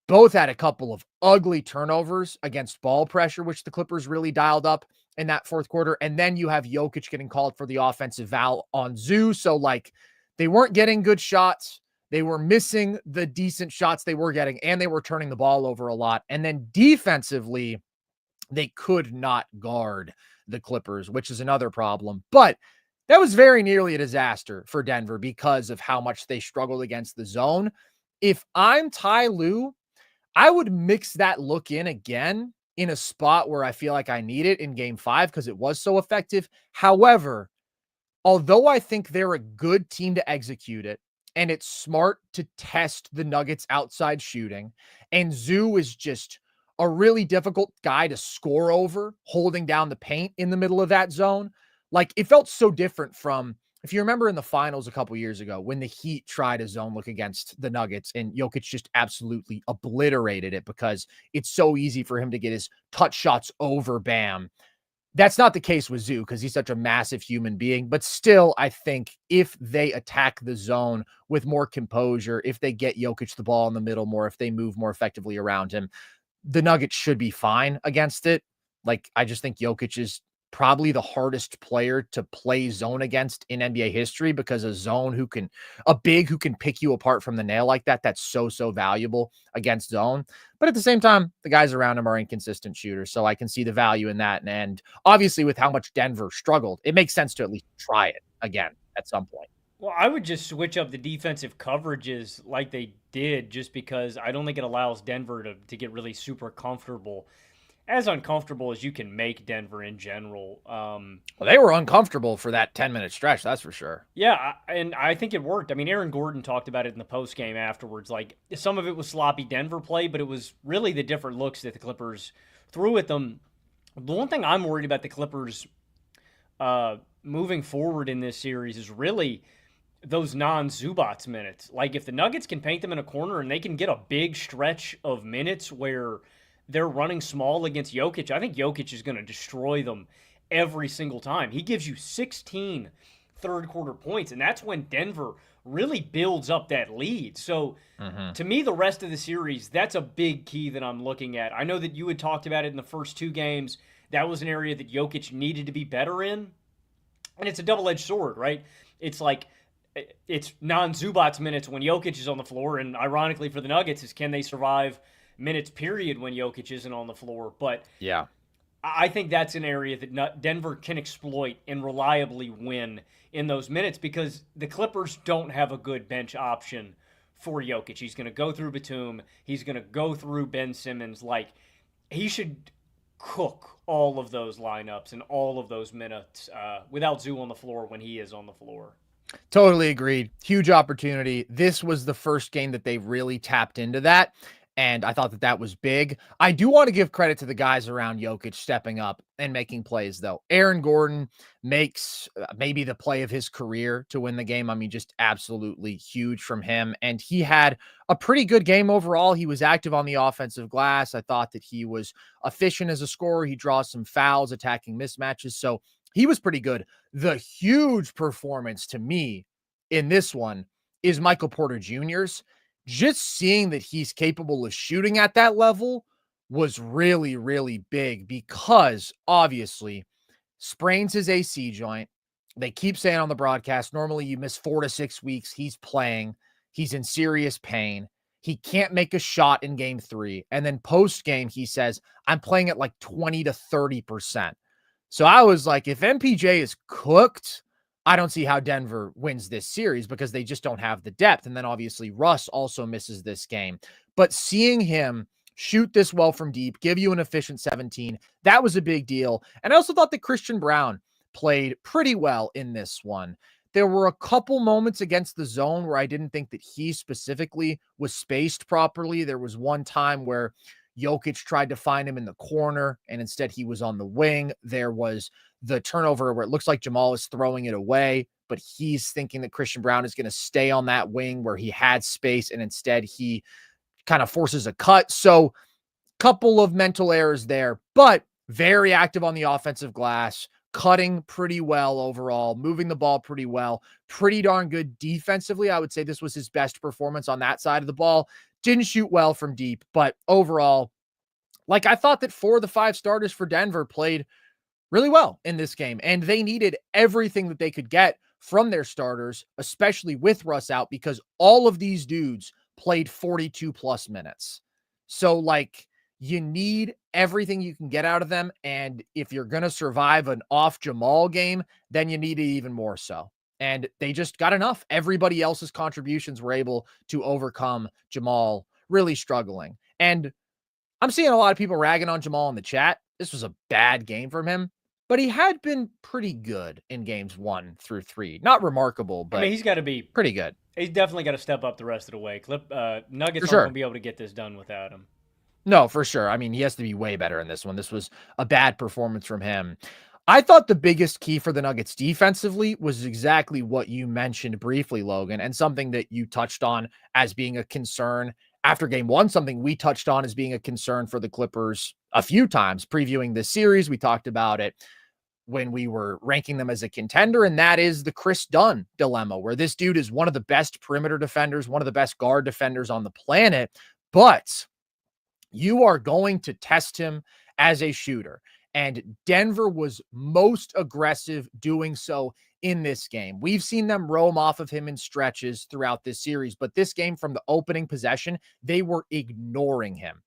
A: both had a couple of ugly turnovers against ball pressure, which the Clippers really dialed up in that fourth quarter. And then you have Jokic getting called for the offensive foul on Zoo. So like they weren't getting good shots. They were missing the decent shots they were getting, and they were turning the ball over a lot. And then defensively, they could not guard the Clippers, which is another problem. But that was very nearly a disaster for Denver because of how much they struggled against the zone. If I'm Ty Lue, I would mix that look in again in a spot where I feel like I need it in game 5 because it was so effective. However, although I think they're a good team to execute it, and it's smart to test the Nuggets outside shooting, and Zoo is just a really difficult guy to score over, holding down the paint in the middle of that zone. Like it felt so different from, if you remember in the finals a couple years ago, when the Heat tried a zone look against the Nuggets and Jokic just absolutely obliterated it because it's so easy for him to get his touch shots over Bam. That's not the case with Zoo because he's such a massive human being. But still, I think if they attack the zone with more composure, if they get Jokic the ball in the middle more, if they move more effectively around him, the Nuggets should be fine against it. Like, I just think Jokic is probably the hardest player to play zone against in NBA history, because a big who can pick you apart from the nail like that, that's so valuable against zone. But at the same time, the guys around him are inconsistent shooters, so I can see the value in that. And obviously with how much Denver struggled, it makes sense to at least try it again at some point.
B: Well, I would just switch up the defensive coverages like they did, just because I don't think it allows Denver to get really super comfortable. As uncomfortable as you can make Denver in general.
A: Well, they were uncomfortable for that 10-minute stretch, that's for sure.
B: Yeah, and I think it worked. I mean, Aaron Gordon talked about it in the postgame afterwards. Like, some of it was sloppy Denver play, but it was really the different looks that the Clippers threw at them. The one thing I'm worried about the Clippers moving forward in this series is really those non-Zubats minutes. Like, if the Nuggets can paint them in a corner and they can get a big stretch of minutes where they're running small against Jokic, I think Jokic is going to destroy them every single time. He gives you 16 third-quarter points, and that's when Denver really builds up that lead. So, to me, the rest of the series, that's a big key that I'm looking at. I know that you had talked about it in the first two games. That was an area that Jokic needed to be better in. And it's a double-edged sword, right? It's like, it's non-Zubats minutes when Jokic is on the floor, and ironically for the Nuggets is, can they survive minutes period when Jokic isn't on the floor? But
A: yeah,
B: I think that's an area that Denver can exploit and reliably win in those minutes, because the Clippers don't have a good bench option for Jokic. He's going to go through Batum. He's going to go through Ben Simmons. Like, he should cook all of those lineups and all of those minutes without Zoo on the floor when he is on the floor.
A: Totally agreed. Huge opportunity. This was the first game that they really tapped into that, and I thought that was big. I do want to give credit to the guys around Jokic stepping up and making plays, though. Aaron Gordon makes maybe the play of his career to win the game. I mean, just absolutely huge from him, and he had a pretty good game overall. He was active on the offensive glass. I thought that he was efficient as a scorer. He draws some fouls, attacking mismatches, so he was pretty good. The huge performance to me in this one is Michael Porter Jr.'s. Just seeing that he's capable of shooting at that level was really, really big, because obviously sprains his AC joint. They keep saying on the broadcast, normally you miss 4 to 6 weeks. He's playing. He's in serious pain. He can't make a shot in game 3. And then post game, he says, I'm playing at like 20 to 30%. So I was like, if MPJ is cooked, I don't see how Denver wins this series, because they just don't have the depth. And then obviously Russ also misses this game. But seeing him shoot this well from deep, give you an efficient 17, that was a big deal. And I also thought that Christian Braun played pretty well in this one. There were a couple moments against the zone where I didn't think that he specifically was spaced properly. There was one time where Jokic tried to find him in the corner, and instead he was on the wing. There was the turnover where it looks like Jamal is throwing it away, but he's thinking that Christian Braun is going to stay on that wing where he had space, and instead he kind of forces a cut. So couple of mental errors there, but very active on the offensive glass, cutting pretty well overall, moving the ball pretty well, pretty darn good defensively. I would say this was his best performance on that side of the ball. Didn't shoot well from deep, but overall, like, I thought that 4 of the 5 starters for Denver played really well in this game, and they needed everything that they could get from their starters, especially with Russ out, because all of these dudes played 42 plus minutes. So, like, you need everything you can get out of them, and if you're going to survive an off Jamal game, then you need it even more so. And they just got enough. Everybody else's contributions were able to overcome Jamal really struggling. And I'm seeing a lot of people ragging on Jamal in the chat. This was a bad game from him, but he had been pretty good in games 1 through 3. Not remarkable, but
B: I mean, he's got to be
A: pretty good.
B: He's definitely got to step up the rest of the way. Nuggets aren't going to be able to get this done without him.
A: No, for sure. I mean, he has to be way better in this one. This was a bad performance from him. I thought the biggest key for the Nuggets defensively was exactly what you mentioned briefly, Logan, and something that you touched on as being a concern after game 1, something we touched on as being a concern for the Clippers a few times previewing this series. We talked about it when we were ranking them as a contender, and that is the Chris Dunn dilemma, where this dude is one of the best perimeter defenders, one of the best guard defenders on the planet, but you are going to test him as a shooter. And Denver was most aggressive doing so in this game. We've seen them roam off of him in stretches throughout this series, but this game from the opening possession, they were ignoring him.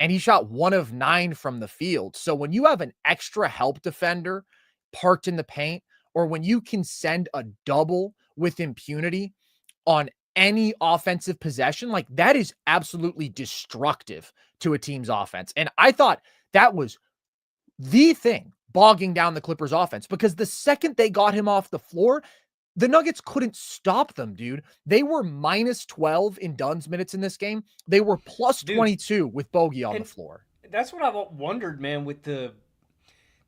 A: And he shot 1 of 9 from the field. So when you have an extra help defender parked in the paint, or when you can send a double with impunity on any offensive possession, like that is absolutely destructive to a team's offense. And I thought that was the thing bogging down the Clippers offense, because the second they got him off the floor, the Nuggets couldn't stop them, dude. They were minus 12 in Dunn's minutes in this game. They were plus 22 with Bogey on the floor.
B: That's what I've wondered, man, with the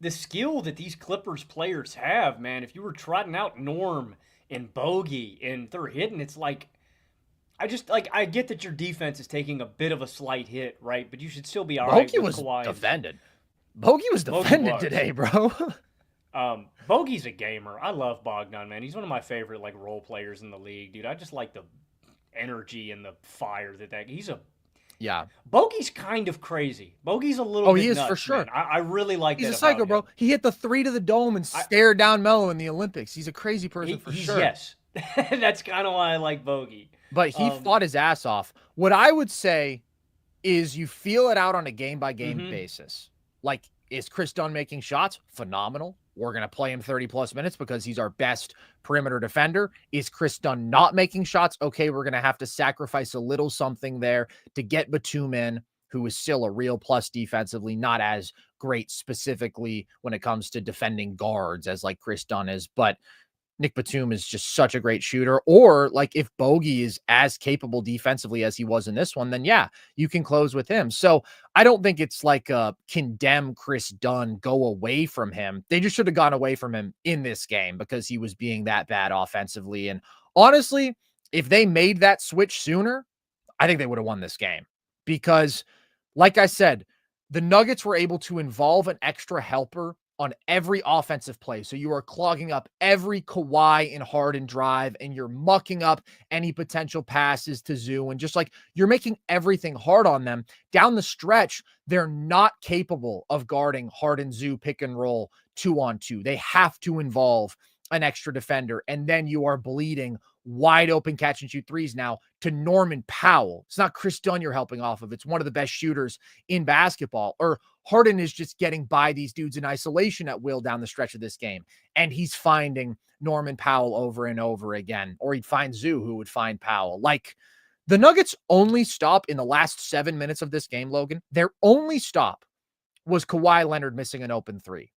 B: skill that these Clippers players have, man. If you were trotting out Norm and Bogey and they're hitting, it's like, I get that your defense is taking a bit of a slight hit, right? But you should still be all right with Kawhi.
A: Bogey was defended today, bro.
B: Bogey's a gamer. I love Bogdan, man. He's one of my favorite role players in the league, dude. I just like the energy and the fire
A: yeah.
B: Bogey's kind of crazy. Bogey's a little bit
A: he is
B: nuts,
A: for sure.
B: I really like that.
A: He's a psycho, bro. He hit the 3 to the dome and stared down Melo in the Olympics. He's a crazy person for sure.
B: Yes. That's kind of why I like Bogey.
A: But he fought his ass off. What I would say is you feel it out on a game-by-game basis. Like, is Chris Dunn making shots? Phenomenal. We're going to play him 30-plus minutes because he's our best perimeter defender. Is Chris Dunn not making shots? Okay, we're going to have to sacrifice a little something there to get Batum in, who is still a real plus defensively, not as great specifically when it comes to defending guards as like Chris Dunn is. But Nick Batum is just such a great shooter. Or like if Bogey is as capable defensively as he was in this one, then yeah, you can close with him. So I don't think it's like a condemn Chris Dunn, go away from him. They just should have gone away from him in this game because he was being that bad offensively. And honestly, if they made that switch sooner, I think they would have won this game because like I said, the Nuggets were able to involve an extra helper on every offensive play. So you are clogging up every Kawhi and Harden drive, and you're mucking up any potential passes to Zoo, and just like you're making everything hard on them. Down the stretch, they're not capable of guarding Harden Zoo pick and roll 2-on-2. They have to involve an extra defender, and then you are bleeding wide open catch and shoot threes now to Norman Powell. It's not Chris Dunn you're helping off of. It's one of the best shooters in basketball. Or Harden is just getting by these dudes in isolation at will down the stretch of this game. And he's finding Norman Powell over and over again. Or he'd find Zoo, who would find Powell. Like, the Nuggets' only stop in the last 7 minutes of this game, Logan, their only stop was Kawhi Leonard missing an open 3.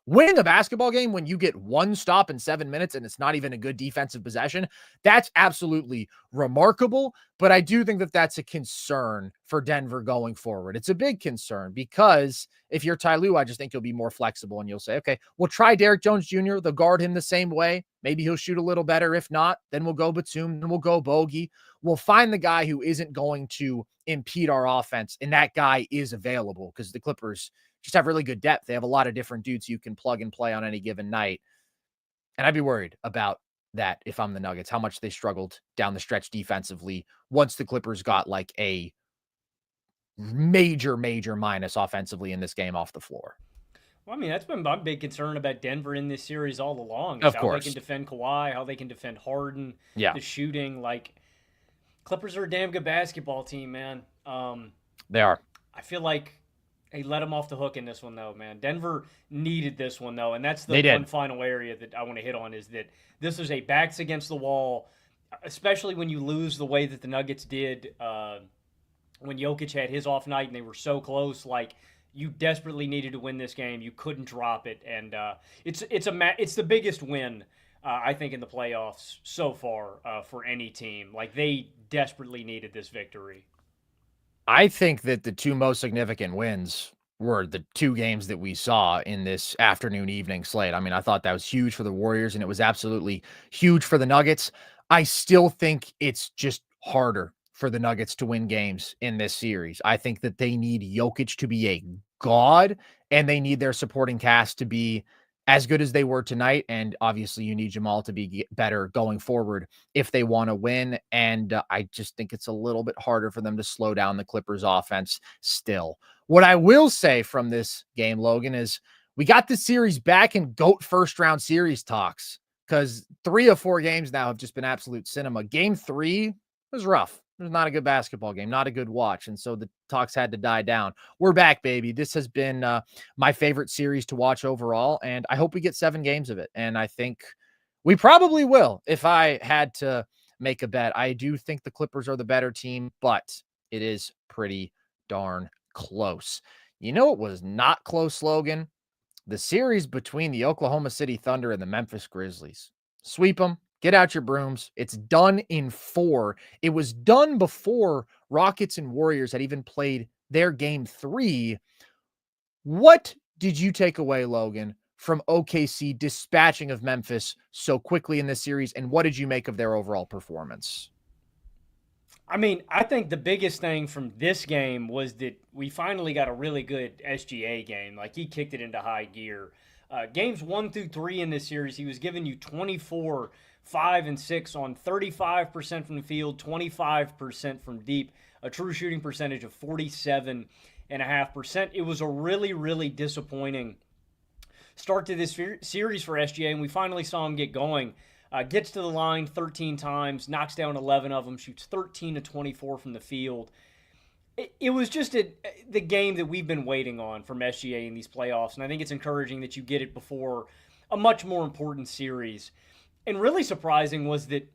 A: Winning a basketball game when you get one stop in 7 minutes and it's not even a good defensive possession, that's absolutely remarkable. But I do think that that's a concern for Denver going forward. It's a big concern because if you're Ty Lue, I just think you'll be more flexible and you'll say, okay, we'll try Derrick Jones Jr. They'll guard him the same way. Maybe he'll shoot a little better. If not, then we'll go Batum, then we'll go Bogey. We'll find the guy who isn't going to impede our offense, and that guy is available because the Clippers just have really good depth. They have a lot of different dudes you can plug and play on any given night. And I'd be worried about that if I'm the Nuggets, how much they struggled down the stretch defensively once the Clippers got like a major minus offensively in this game off the floor.
B: Well, I mean, that's been my big concern about Denver in this series all along.
A: Of
B: how
A: course.
B: They can defend Kawhi, how they can defend Harden,
A: the
B: shooting. Like, Clippers are a damn good basketball team, man.
A: They are.
B: I feel like they let them off the hook in this one, though, man. Denver needed this one, though, and that's the one final area that I want to hit on is that this is a backs against the wall, especially when you lose the way that the Nuggets did when Jokic had his off night and they were so close. Like, you desperately needed to win this game. You couldn't drop it, and it's the biggest win, I think, in the playoffs so far for any team. Like, they desperately needed this victory.
A: I think that the two most significant wins were the two games that we saw in this evening slate. I mean, I thought that was huge for the Warriors, and it was absolutely huge for the Nuggets. I still think it's just harder for the Nuggets to win games in this series. I think that they need Jokic to be a god, and they need their supporting cast to be as good as they were tonight. And obviously you need Jamal to be better going forward if they want to win. And I just think it's a little bit harder for them to slow down the Clippers offense still. What I will say from this game, Logan, is we got the series back in GOAT first round series talks, because 3 of 4 games now have just been absolute cinema. Game 3 was rough. It was not a good basketball game, not a good watch. And so the talks had to die down. We're back, baby. This has been my favorite series to watch overall. And I hope we get 7 games of it. And I think we probably will. If I had to make a bet, I do think the Clippers are the better team, but it is pretty darn close. You know, it was not close, Logan. The series between the Oklahoma City Thunder and the Memphis Grizzlies. Sweep them. Get out your brooms. It's done in 4. It was done before Rockets and Warriors had even played their game 3. What did you take away, Logan, from OKC dispatching of Memphis so quickly in this series, and what did you make of their overall performance?
B: I mean, I think the biggest thing from this game was that we finally got a really good SGA game. Like, he kicked it into high gear. Games 1 through 3 in this series, he was giving you 24, 5, and 6 on 35% from the field, 25% from deep, a true shooting percentage of 47.5%. It was a really, really disappointing start to this series for SGA, and we finally saw him get going. Gets to the line 13 times, knocks down 11 of them, shoots 13 to 24 from the field. It was just the game that we've been waiting on from SGA in these playoffs, and I think it's encouraging that you get it before a much more important series. And really surprising was that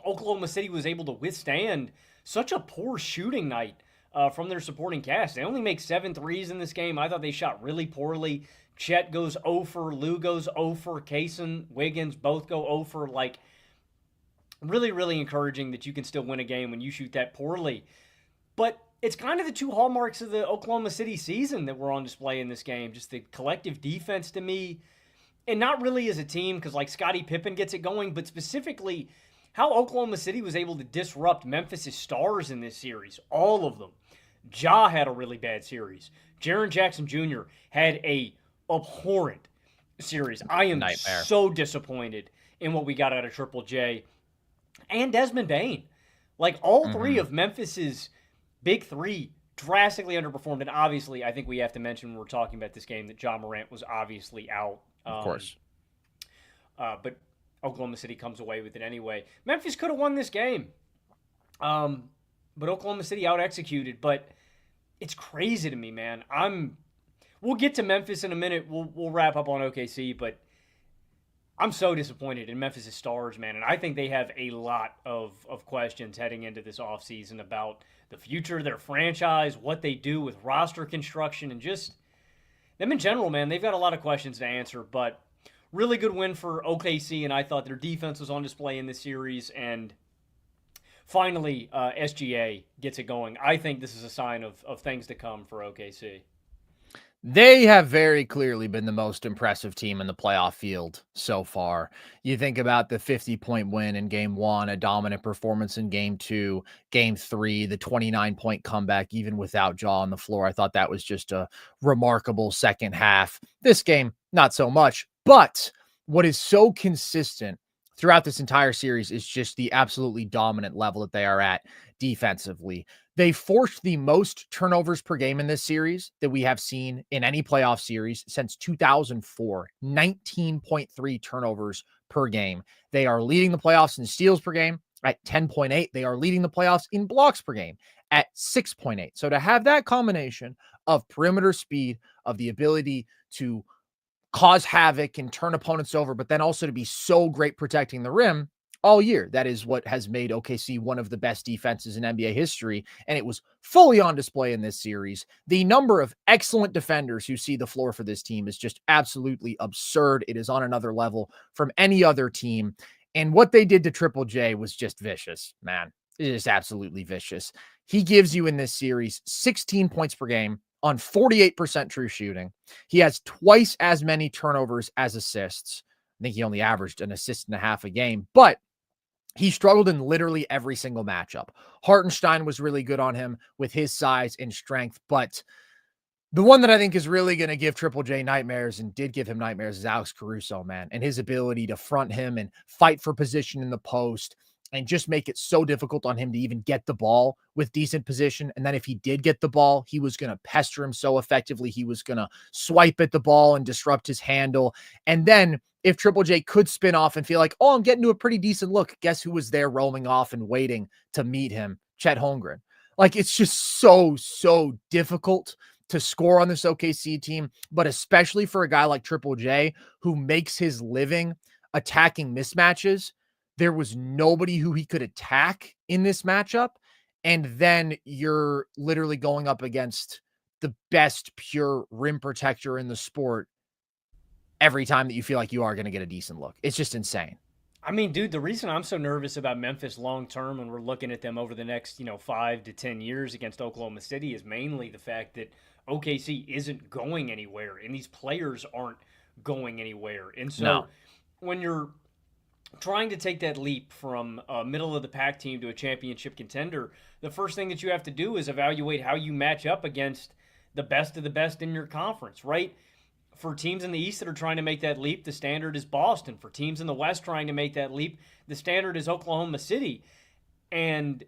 B: Oklahoma City was able to withstand such a poor shooting night from their supporting cast. They only make 7 threes in this game. I thought they shot really poorly. Chet goes 0 for, Lou goes 0 for, Kaysen, Wiggins both go 0 for. Like, really, really encouraging that you can still win a game when you shoot that poorly. But it's kind of the 2 hallmarks of the Oklahoma City season that were on display in this game. Just the collective defense to me, and not really as a team, because like Scottie Pippen gets it going, but specifically how Oklahoma City was able to disrupt Memphis' stars in this series. All of them. Ja had a really bad series. Jaren Jackson Jr. had a abhorrent series. I am so disappointed in what we got out of Triple J and Desmond Bane. Like, all 3 of Memphis's big 3 drastically underperformed. And obviously, I think we have to mention when we're talking about this game that Ja Morant was obviously out.
A: Of course.
B: But Oklahoma City comes away with it anyway. Memphis could have won this game. But Oklahoma City out-executed. But it's crazy to me, man. We'll get to Memphis in a minute. We'll wrap up on OKC, but I'm so disappointed in Memphis' stars, man. And I think they have a lot of questions heading into this offseason about the future of their franchise, what they do with roster construction, and just them in general, man. They've got a lot of questions to answer, but really good win for OKC, and I thought their defense was on display in this series, and finally SGA gets it going. I think this is a sign of things to come for OKC.
A: They have very clearly been the most impressive team in the playoff field so far. You think about the 50-point win in game 1, a dominant performance in game 2, game 3, the 29-point comeback, even without Ja on the floor. I thought that was just a remarkable second half. This game, not so much. But what is so consistent throughout this entire series is just the absolutely dominant level that they are at defensively. They forced the most turnovers per game in this series that we have seen in any playoff series since 2004, 19.3 turnovers per game. They are leading the playoffs in steals per game at 10.8. They are leading the playoffs in blocks per game at 6.8. So to have that combination of perimeter speed, of the ability to cause havoc and turn opponents over, but then also to be so great protecting the rim all year. That is what has made OKC one of the best defenses in NBA history, and it was fully on display in this series. The number of excellent defenders who see the floor for this team is just absolutely absurd. It is on another level from any other team, and what they did to Triple J was just vicious, man. It is absolutely vicious. He gives you in this series 16 points per game on 48% true shooting. He has twice as many turnovers as assists. I think he only averaged an assist and a half a game, but he struggled in literally every single matchup. Hartenstein was really good on him with his size and strength, but the one that I think is really going to give Triple J nightmares, and did give him nightmares, is Alex Caruso, man, and his ability to front him and fight for position in the post and just make it so difficult on him to even get the ball with decent position. And then if he did get the ball, he was going to pester him so effectively. He was going to swipe at the ball and disrupt his handle. And then if Triple J could spin off and feel like, oh, I'm getting to a pretty decent look, guess who was there roaming off and waiting to meet him? Chet Holmgren. Like, it's just so difficult to score on this OKC team, but especially for a guy like Triple J who makes his living attacking mismatches. There was nobody who he could attack in this matchup. And then you're literally going up against the best pure rim protector in the sport every time that you feel like you are going to get a decent look. It's just insane.
B: I mean, dude, the reason I'm so nervous about Memphis long-term when we're looking at them over the next, 5 to 10 years against Oklahoma City is mainly the fact that OKC isn't going anywhere and these players aren't going anywhere. And so when you're trying to take that leap from a middle-of-the-pack team to a championship contender, the first thing that you have to do is evaluate how you match up against the best of the best in your conference, right? For teams in the East that are trying to make that leap, the standard is Boston. For teams in the West trying to make that leap, the standard is Oklahoma City. And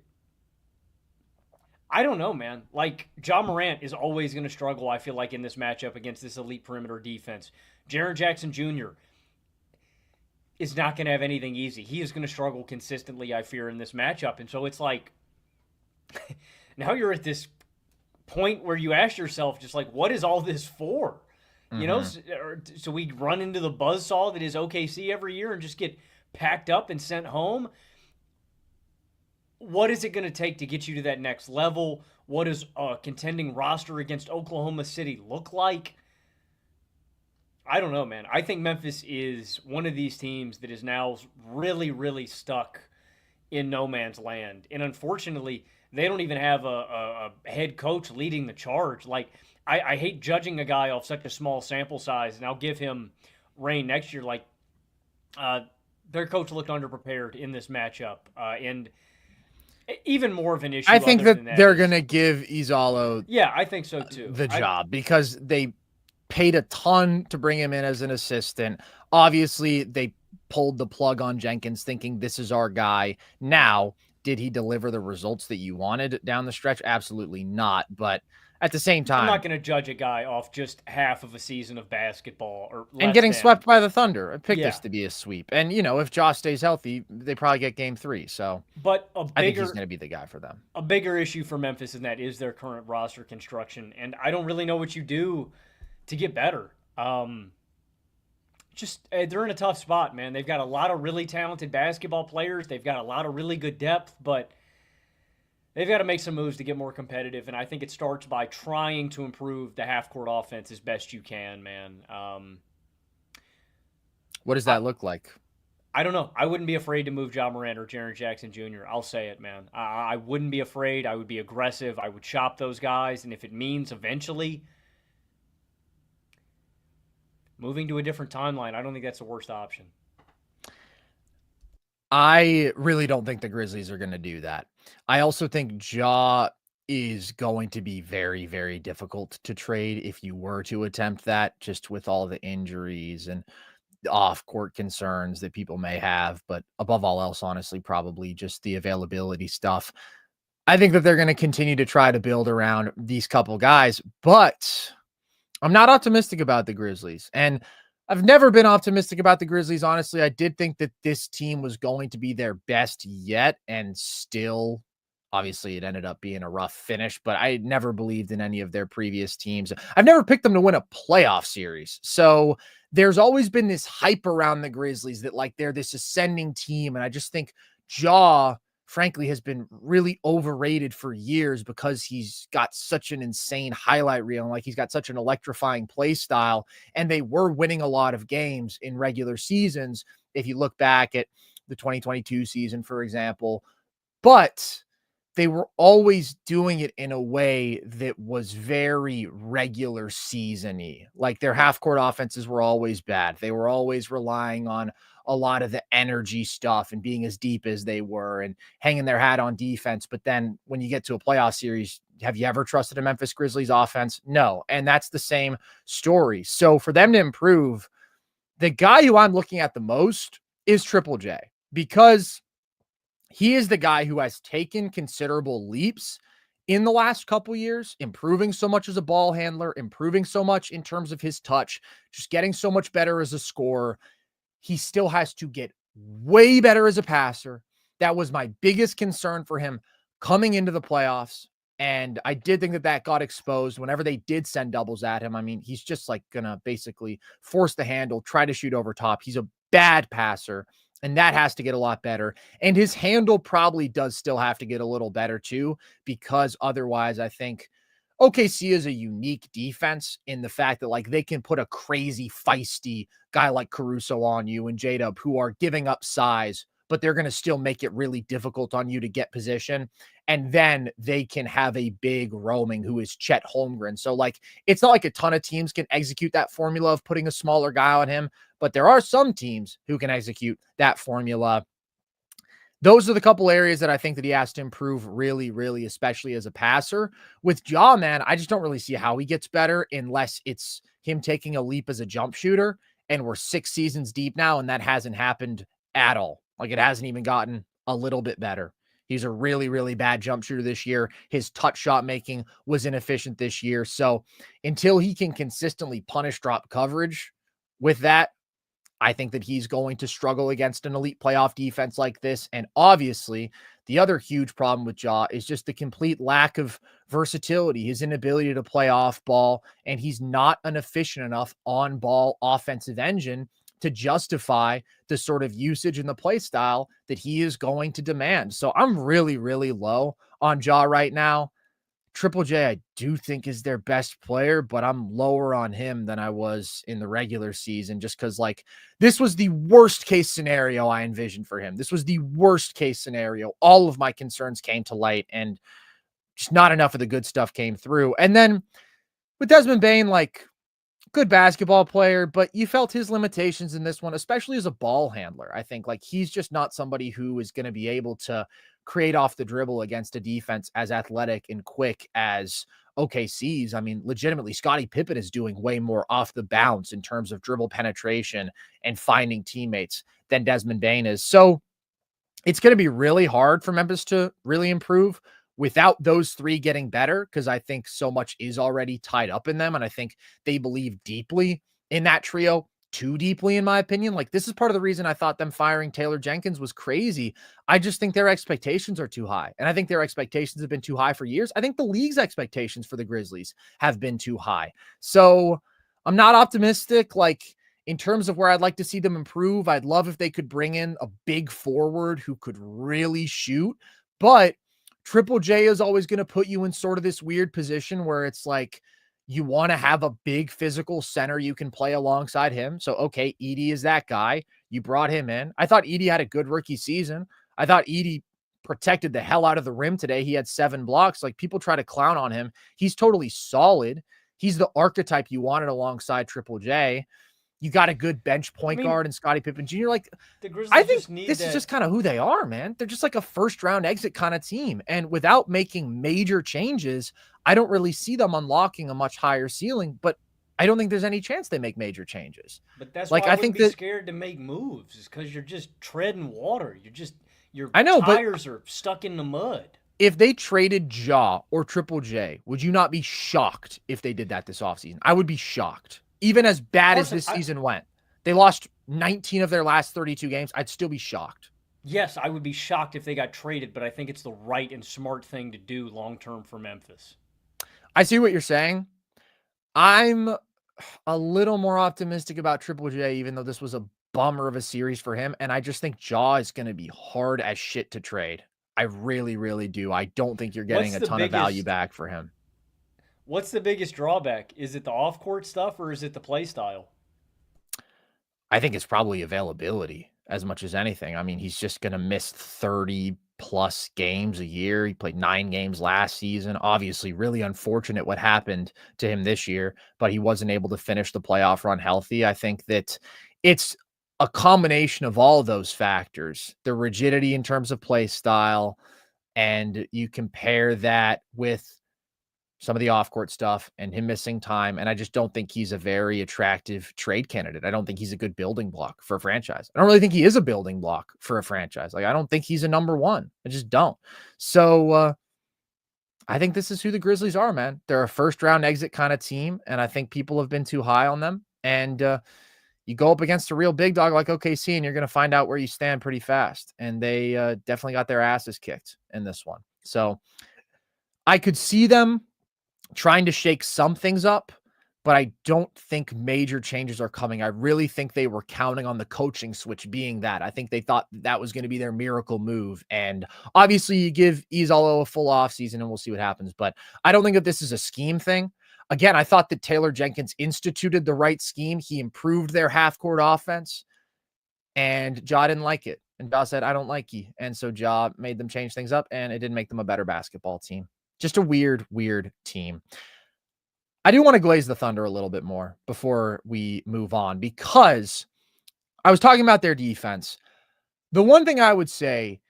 B: I don't know, man. Like, Ja Morant is always going to struggle, I feel like, in this matchup against this elite perimeter defense. Jaren Jackson Jr. is not going to have anything easy. He is going to struggle consistently, I fear, in this matchup. And so it's like, now you're at this point where you ask yourself, just like, what is all this for? You know, so we run into the buzzsaw that is OKC every year and just get packed up and sent home. What is it going to take to get you to that next level? What does a contending roster against Oklahoma City look like? I don't know, man. I think Memphis is one of these teams that is now really stuck in no man's land. And unfortunately, they don't even have a head coach leading the charge. Like, I hate judging a guy off such a small sample size, and I'll give him reign next year. Like, their coach looked underprepared in this matchup, and even more of an issue.
A: I think that they're going to give Izalo,
B: yeah, I think so too,
A: the job because they paid a ton to bring him in as an assistant. Obviously, they pulled the plug on Jenkins, thinking this is our guy. Now, did he deliver the results that you wanted down the stretch? Absolutely not, but at the same time,
B: I'm not going to judge a guy off just half of a season of basketball or
A: and getting swept by the Thunder. I picked this to be a sweep. And, if Josh stays healthy, they probably get game 3. So,
B: but
A: I think he's going to be the guy for them.
B: A bigger issue for Memphis than that is their current roster construction. And I don't really know what you do to get better. They're in a tough spot, man. They've got a lot of really talented basketball players. They've got a lot of really good depth, but they've got to make some moves to get more competitive, and I think it starts by trying to improve the half-court offense as best you can, man.
A: What does that look like?
B: I don't know. I wouldn't be afraid to move Ja Morant or Jaren Jackson Jr. I'll say it, man. I wouldn't be afraid. I would be aggressive. I would shop those guys, and if it means eventually moving to a different timeline, I don't think that's the worst option.
A: I really don't think the Grizzlies are going to do that. I also think Ja is going to be very, very difficult to trade if you were to attempt that, just with all the injuries and off-court concerns that people may have. But above all else, honestly, probably just the availability stuff. I think that they're going to continue to try to build around these couple guys, but I'm not optimistic about the Grizzlies. And I've never been optimistic about the Grizzlies. Honestly, I did think that this team was going to be their best yet, and still, obviously, it ended up being a rough finish, but I never believed in any of their previous teams. I've never picked them to win a playoff series. So there's always been this hype around the Grizzlies that, like, they're this ascending team. And I just think Ja, frankly, has been really overrated for years because he's got such an insane highlight reel and like he's got such an electrifying play style. And they were winning a lot of games in regular seasons. If you look back at the 2022 season, for example, but they were always doing it in a way that was very regular season-y. Like their half-court offenses were always bad. They were always relying on a lot of the energy stuff and being as deep as they were and hanging their hat on defense. But then when you get to a playoff series, have you ever trusted a Memphis Grizzlies offense? No. And that's the same story. So for them to improve, the guy who I'm looking at the most is Triple J, because he is the guy who has taken considerable leaps in the last couple years, improving so much as a ball handler, improving so much in terms of his touch, just getting so much better as a scorer. He still has to get way better as a passer. That was my biggest concern for him coming into the playoffs. And I did think that that got exposed whenever they did send doubles at him. I mean, he's just like going to basically force the handle, try to shoot over top. He's a bad passer, and that has to get a lot better. And his handle probably does still have to get a little better too, because otherwise I think OKC is a unique defense in the fact that like they can put a crazy feisty guy like Caruso on you and J-Dub who are giving up size, but they're going to still make it really difficult on you to get position. And then they can have a big roaming who is Chet Holmgren. So like, it's not like a ton of teams can execute that formula of putting a smaller guy on him, but there are some teams who can execute that formula. Those are the couple areas that I think that he has to improve really, really, especially as a passer. With Ja, man, I just don't really see how he gets better unless it's him taking a leap as a jump shooter. And we're 6 seasons deep now, and that hasn't happened at all. Like, it hasn't even gotten a little bit better. He's a really, really bad jump shooter this year. His touch shot making was inefficient this year. So until he can consistently punish drop coverage with that, I think that he's going to struggle against an elite playoff defense like this. And obviously, the other huge problem with Ja is just the complete lack of versatility, his inability to play off ball, and he's not an efficient enough on ball offensive engine to justify the sort of usage and the play style that he is going to demand. So I'm really, really low on Ja right now. Triple J, I do think is their best player, but I'm lower on him than I was in the regular season just because, like, this was the worst case scenario I envisioned for him. This was the worst case scenario. All of my concerns came to light, and just not enough of the good stuff came through. And then with Desmond Bane, like, good basketball player, but you felt his limitations in this one, especially as a ball handler. I think like he's just not somebody who is going to be able to create off the dribble against a defense as athletic and quick as OKC's. I mean, legitimately, Scottie Pippen is doing way more off the bounce in terms of dribble penetration and finding teammates than Desmond Bane is. So it's going to be really hard for Memphis to really improve without those three getting better, because I think so much is already tied up in them. And I think they believe deeply in that trio, too deeply, in my opinion. Like, this is part of the reason I thought them firing Taylor Jenkins was crazy. I just think their expectations are too high. And I think their expectations have been too high for years. I think the league's expectations for the Grizzlies have been too high. So I'm not optimistic. Like, in terms of where I'd like to see them improve, I'd love if they could bring in a big forward who could really shoot. But Triple J is always going to put you in sort of this weird position where it's like you want to have a big physical center you can play alongside him. So, okay, Edey is that guy. You brought him in. I thought Edey had a good rookie season. I thought Edey protected the hell out of the rim today. He had 7 blocks. Like, people try to clown on him. He's totally solid. He's the archetype you wanted alongside Triple J. You got a good bench point guard in Scottie Pippen Jr. Like,
B: the Grizzlies
A: I think this is just kind of who they are, man. They're just like a first round exit kind of team. And without making major changes, I don't really see them unlocking a much higher ceiling, but I don't think there's any chance they make major changes.
B: But that's
A: like,
B: why I
A: think
B: wouldn't be
A: that
B: scared to make moves, is because you're just treading water. Your
A: I know,
B: tires are stuck in the mud.
A: If they traded Ja or Triple J, would you not be shocked if they did that this offseason? I would be shocked. Even as bad as this season went. They lost 19 of their last 32 games. I'd still be shocked.
B: Yes, I would be shocked if they got traded, but I think it's the right and smart thing to do long-term for Memphis.
A: I see what you're saying. I'm a little more optimistic about Triple J, even though this was a bummer of a series for him. And I just think Ja is going to be hard as shit to trade. I really, really do. I don't think you're getting a ton of value back for him.
B: What's the biggest drawback? Is it the off-court stuff or is it the play style?
A: I think it's probably availability as much as anything. I mean, he's just going to miss 30-plus games a year. He played 9 games last season. Obviously, really unfortunate what happened to him this year, but he wasn't able to finish the playoff run healthy. I think that it's a combination of all of those factors, the rigidity in terms of play style, and you compare that with some of the off-court stuff and him missing time. And I just don't think he's a very attractive trade candidate. I don't think he's a good building block for a franchise. I don't really think he is a building block for a franchise. Like, I don't think he's a number one. I just don't. So I think this is who the Grizzlies are, man. They're a first-round exit kind of team, and I think people have been too high on them. And you go up against a real big dog like OKC, and you're going to find out where you stand pretty fast. And they definitely got their asses kicked in this one. So I could see them trying to shake some things up, but I don't think major changes are coming. I really think they were counting on the coaching switch being that. I think they thought that was going to be their miracle move. And obviously you give Izalo a full offseason and we'll see what happens. But I don't think that this is a scheme thing. Again, I thought that Taylor Jenkins instituted the right scheme. He improved their half-court offense, and Ja didn't like it. And Ja said, I don't like you. And so Ja made them change things up, and it didn't make them a better basketball team. Just a weird, weird team. I do want to glaze the Thunder a little bit more before we move on, because I was talking about their defense. The one thing I would say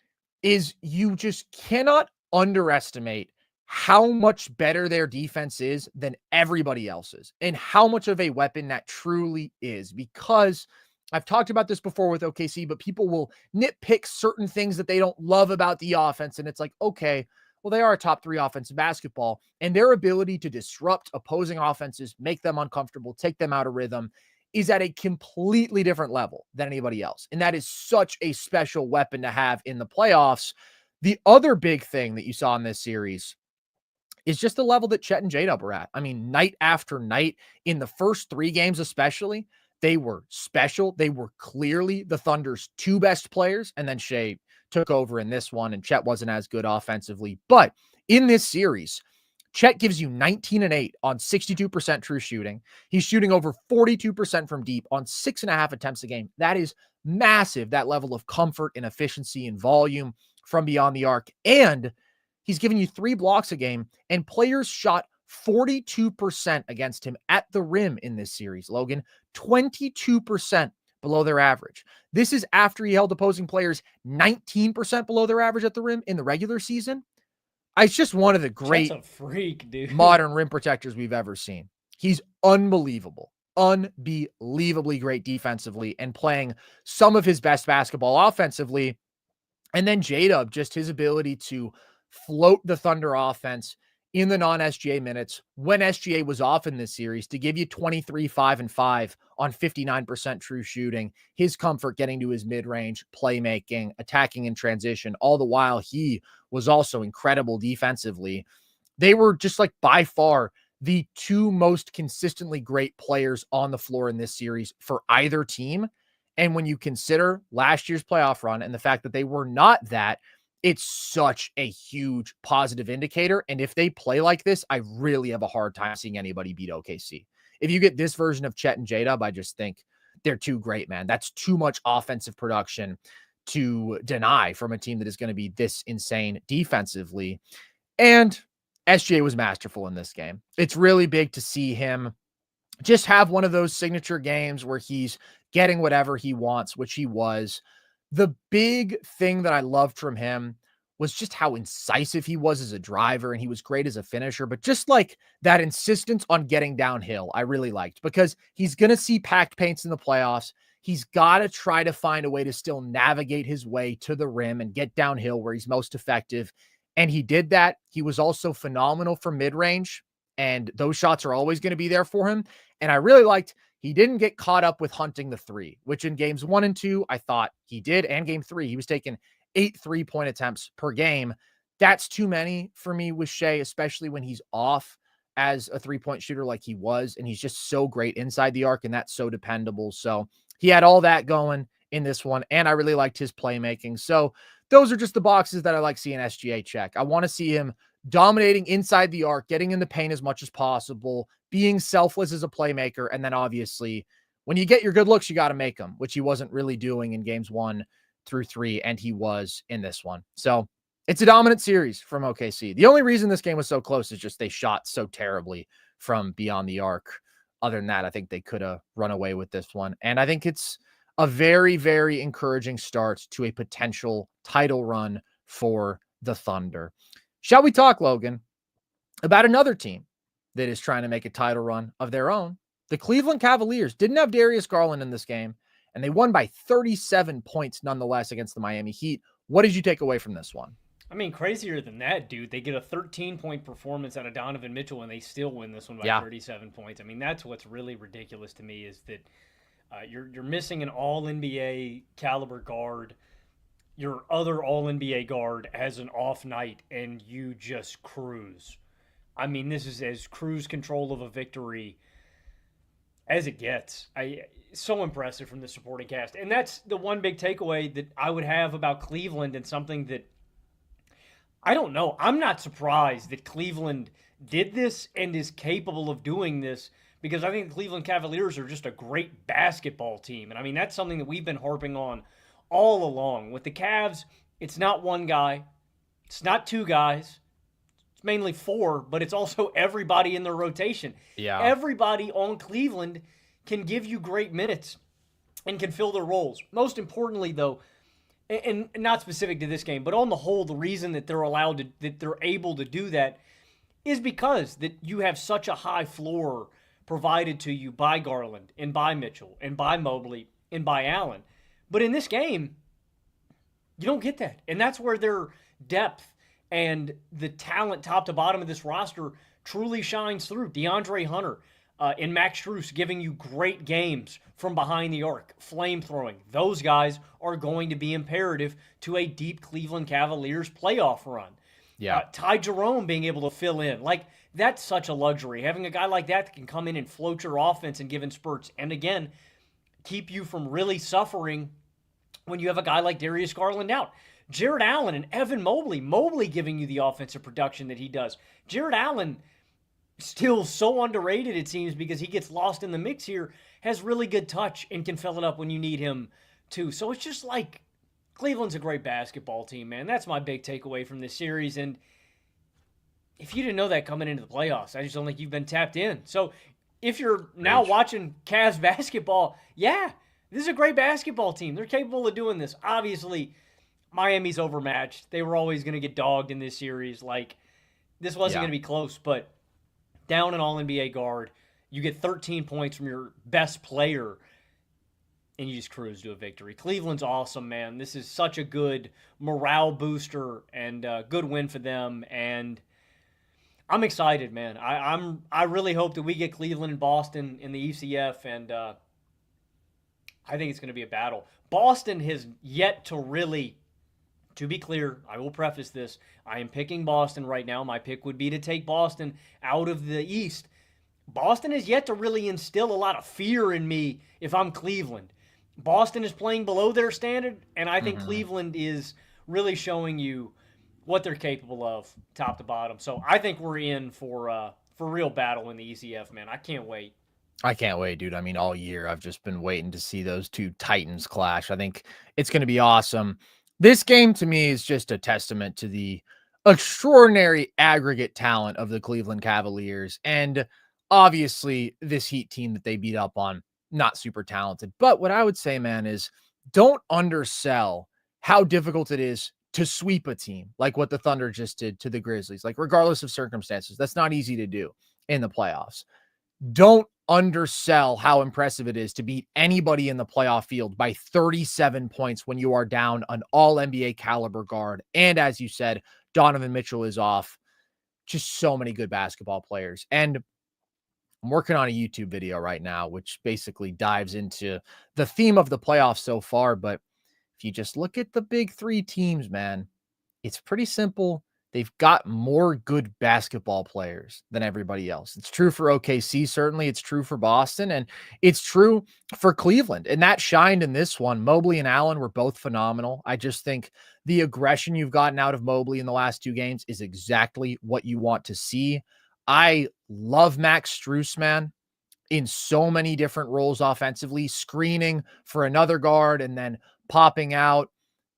A: is you just cannot underestimate how much better their defense is than everybody else's and how much of a weapon that truly is, because I've talked about this before with OKC, but people will nitpick certain things that they don't love about the offense. And it's like, okay, well, they are a top 3 offense in basketball, and their ability to disrupt opposing offenses, make them uncomfortable, take them out of rhythm is at a completely different level than anybody else. And that is such a special weapon to have in the playoffs. The other big thing that you saw in this series is just the level that Chet and J-Dub were at. I mean, night after night in the first 3 games, especially, they were special. They were clearly the Thunder's 2 best players. And then Shai took over in this one, and Chet wasn't as good offensively. But in this series, Chet gives you 19 and 8 on 62% true shooting. He's shooting over 42% from deep on 6.5 attempts a game. That is massive, that level of comfort and efficiency and volume from beyond the arc. And he's giving you 3 blocks a game, and players shot 42% against him at the rim in this series, Logan. 22% below their average. This is after he held opposing players 19% below their average at the rim in the regular season. It's just one of the great modern rim protectors we've ever seen. He's unbelievable, unbelievably great defensively and playing some of his best basketball offensively. And then J-Dub, just his ability to float the Thunder offense in the non-SGA minutes when SGA was off in this series to give you 23, 5, and 5 on 59% true shooting, his comfort getting to his mid-range, playmaking, attacking in transition, all the while he was also incredible defensively. They were just like by far the 2 most consistently great players on the floor in this series for either team. And when you consider last year's playoff run and the fact that they were not that, it's such a huge positive indicator. And if they play like this, I really have a hard time seeing anybody beat OKC. If you get this version of Chet and J-Dub, I just think they're too great, man. That's too much offensive production to deny from a team that is going to be this insane defensively. And SGA was masterful in this game. It's really big to see him just have one of those signature games where he's getting whatever he wants, which he was. The big thing that I loved from him was just how incisive he was as a driver, and he was great as a finisher, but just like that insistence on getting downhill, I really liked, because he's going to see packed paints in the playoffs. He's got to try to find a way to still navigate his way to the rim and get downhill where he's most effective. And he did that. He was also phenomenal from mid-range, and those shots are always going to be there for him. And I really liked he didn't get caught up with hunting the 3, which in games 1 and 2, I thought he did. And game 3, he was taking 8 3-point attempts per game. That's too many for me with Shai, especially when he's off as a 3-point shooter like he was. And he's just so great inside the arc, and that's so dependable. So he had all that going in this one, and I really liked his playmaking. So those are just the boxes that I like seeing SGA check. I want to see him dominating inside the arc, getting in the paint as much as possible, being selfless as a playmaker. And then obviously when you get your good looks, you got to make them, which he wasn't really doing in games 1 through 3. And he was in this one. So it's a dominant series from OKC. The only reason this game was so close is just they shot so terribly from beyond the arc. Other than that, I think they could have run away with this one. And I think it's a very, very encouraging start to a potential title run for the Thunder. Shall we talk, Logan, about another team that is trying to make a title run of their own. The Cleveland Cavaliers didn't have Darius Garland in this game, and they won by 37 points nonetheless against the Miami Heat. What did you take away from this one?
B: I mean, crazier than that, dude. They get a 13-point performance out of Donovan Mitchell, and they still win this one by 37 points. I mean, that's what's really ridiculous to me is that you're missing an All-NBA caliber guard. Your other All-NBA guard has an off night, and you just cruise. I mean, this is as cruise control of a victory as it gets. So impressive from the supporting cast. And that's the one big takeaway that I would have about Cleveland, and something that I don't know. I'm not surprised that Cleveland did this and is capable of doing this, because I think the Cleveland Cavaliers are just a great basketball team. And I mean, that's something that we've been harping on all along. With the Cavs, it's not one guy. It's not two guys. It's mainly four, but it's also everybody in their rotation.
A: Yeah.
B: Everybody on Cleveland can give you great minutes and can fill their roles. Most importantly, though, and not specific to this game, but on the whole, the reason that they're able to do that is because that you have such a high floor provided to you by Garland and by Mitchell and by Mobley and by Allen. But in this game, you don't get that. And that's where their depth and the talent top to bottom of this roster truly shines through. DeAndre Hunter and Max Strus giving you great games from behind the arc, flame throwing. Those guys are going to be imperative to a deep Cleveland Cavaliers playoff run.
A: Yeah.
B: Ty Jerome being able to fill in. Like, that's such a luxury. Having a guy like that can come in and float your offense in given spurts. And again, keep you from really suffering when you have a guy like Darius Garland out. Jared Allen and Evan Mobley. Mobley giving you the offensive production that he does. Jared Allen, still so underrated, it seems, because he gets lost in the mix here, has really good touch and can fill it up when you need him to. So it's just like, Cleveland's a great basketball team, man. That's my big takeaway from this series. And if you didn't know that coming into the playoffs, I just don't think you've been tapped in. So if you're now watching Cavs basketball, yeah, this is a great basketball team. They're capable of doing this. Obviously, Miami's overmatched. They were always going to get dogged in this series. Like, this wasn't going to be close, but down an All-NBA guard, you get 13 points from your best player, and you just cruise to a victory. Cleveland's awesome, man. This is such a good morale booster and good win for them, and I'm excited, man. I really hope that we get Cleveland and Boston in the ECF, and I think it's going to be a battle. Boston has yet to really, to be clear, I will preface this, I am picking Boston right now. My pick would be to take Boston out of the East. Boston has yet to really instill a lot of fear in me if I'm Cleveland. Boston is playing below their standard, and I think Cleveland is really showing you what they're capable of, top to bottom. So I think we're in for real battle in the ECF, man. I can't wait.
A: I can't wait, dude. I mean, all year I've just been waiting to see those two Titans clash. I think it's going to be awesome. This game to me is just a testament to the extraordinary aggregate talent of the Cleveland Cavaliers. And obviously this Heat team that they beat up on, not super talented. But what I would say, man, is don't undersell how difficult it is to sweep a team like what the Thunder just did to the Grizzlies. Like, regardless of circumstances, that's not easy to do in the playoffs. Don't undersell how impressive it is to beat anybody in the playoff field by 37 points when you are down an all-NBA caliber guard. And as you said, Donovan Mitchell is off. Just so many good basketball players. And I'm working on a YouTube video right now, which basically dives into the theme of the playoffs so far. But if you just look at the big three teams, man, it's pretty simple. They've got more good basketball players than everybody else. It's true for OKC, certainly. It's true for Boston, and it's true for Cleveland. And that shined in this one. Mobley and Allen were both phenomenal. I just think the aggression you've gotten out of Mobley in the last two games is exactly what you want to see. I love Max Strus, man, in so many different roles offensively, screening for another guard and then popping out.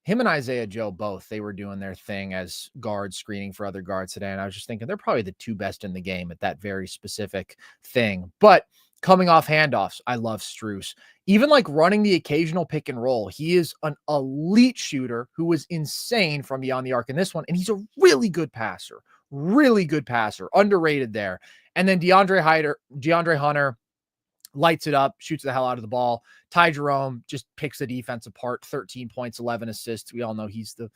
A: Him and Isaiah Joe, both, they were doing their thing as guards, screening for other guards today. And I was just thinking they're probably the two best in the game at that very specific thing. But coming off handoffs, I love Strus. Even like running the occasional pick and roll, he is an elite shooter who was insane from beyond the arc in this one. And he's a really good passer, underrated there. And then DeAndre Hunter lights it up, shoots the hell out of the ball. Ty Jerome just picks the defense apart, 13 points, 11 assists. We all know he's the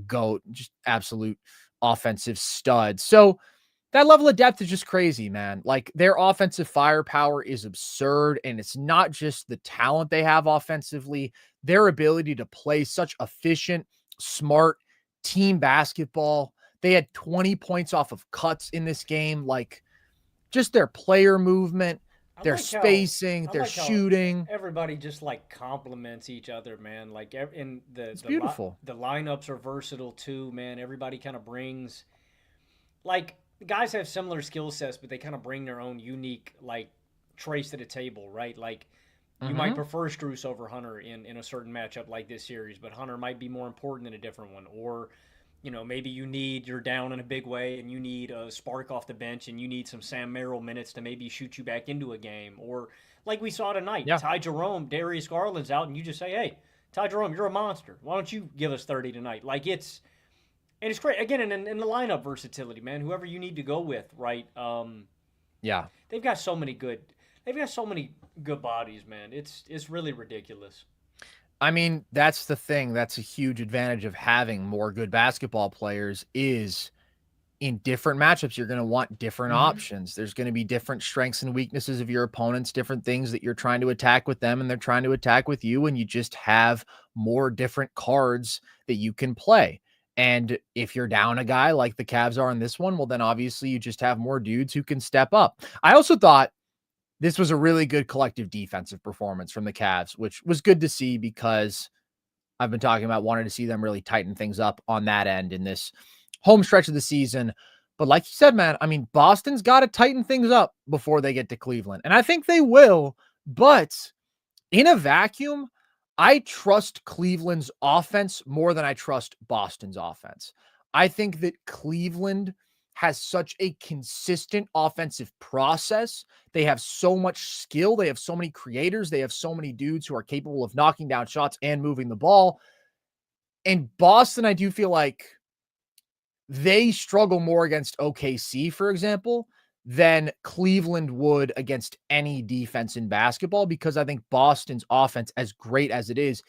A: GOAT, just absolute offensive stud. So that level of depth is just crazy, man. Like, their offensive firepower is absurd, and it's not just the talent they have offensively, their ability to play such efficient, smart team basketball. They had 20 points off of cuts in this game. Like, just their player movement, their spacing, their shooting.
B: Everybody just like complements each other, man. Like, in
A: it's beautiful.
B: The lineups are versatile too, man. Everybody kind of brings, like, the guys have similar skill sets, but they kind of bring their own unique like trace to the table, right? Like, you might prefer Strus over Hunter in a certain matchup like this series, but Hunter might be more important in a different one. Or, you know, maybe you're down in a big way and you need a spark off the bench and you need some Sam Merrill minutes to maybe shoot you back into a game. Or like we saw tonight, Ty Jerome, Darius Garland's out, and you just say, hey, Ty Jerome, you're a monster. Why don't you give us 30 tonight? Like, it's great. Again, in the lineup versatility, man, whoever you need to go with, right? They've got so many good bodies, man. It's really ridiculous.
A: I mean, that's the thing. That's a huge advantage of having more good basketball players is in different matchups, you're going to want different options. There's going to be different strengths and weaknesses of your opponents, different things that you're trying to attack with them and they're trying to attack with you. And you just have more different cards that you can play. And if you're down a guy like the Cavs are in this one, well, then obviously you just have more dudes who can step up. I also thought this was a really good collective defensive performance from the Cavs, which was good to see because I've been talking about wanting to see them really tighten things up on that end in this home stretch of the season. But like you said, man, I mean, Boston's got to tighten things up before they get to Cleveland. And I think they will, but in a vacuum, I trust Cleveland's offense more than I trust Boston's offense. I think that Cleveland has such a consistent offensive process. They have so much skill. They have so many creators. They have so many dudes who are capable of knocking down shots and moving the ball. And Boston, I do feel like they struggle more against OKC, for example, than Cleveland would against any defense in basketball, because I think Boston's offense, as great as it is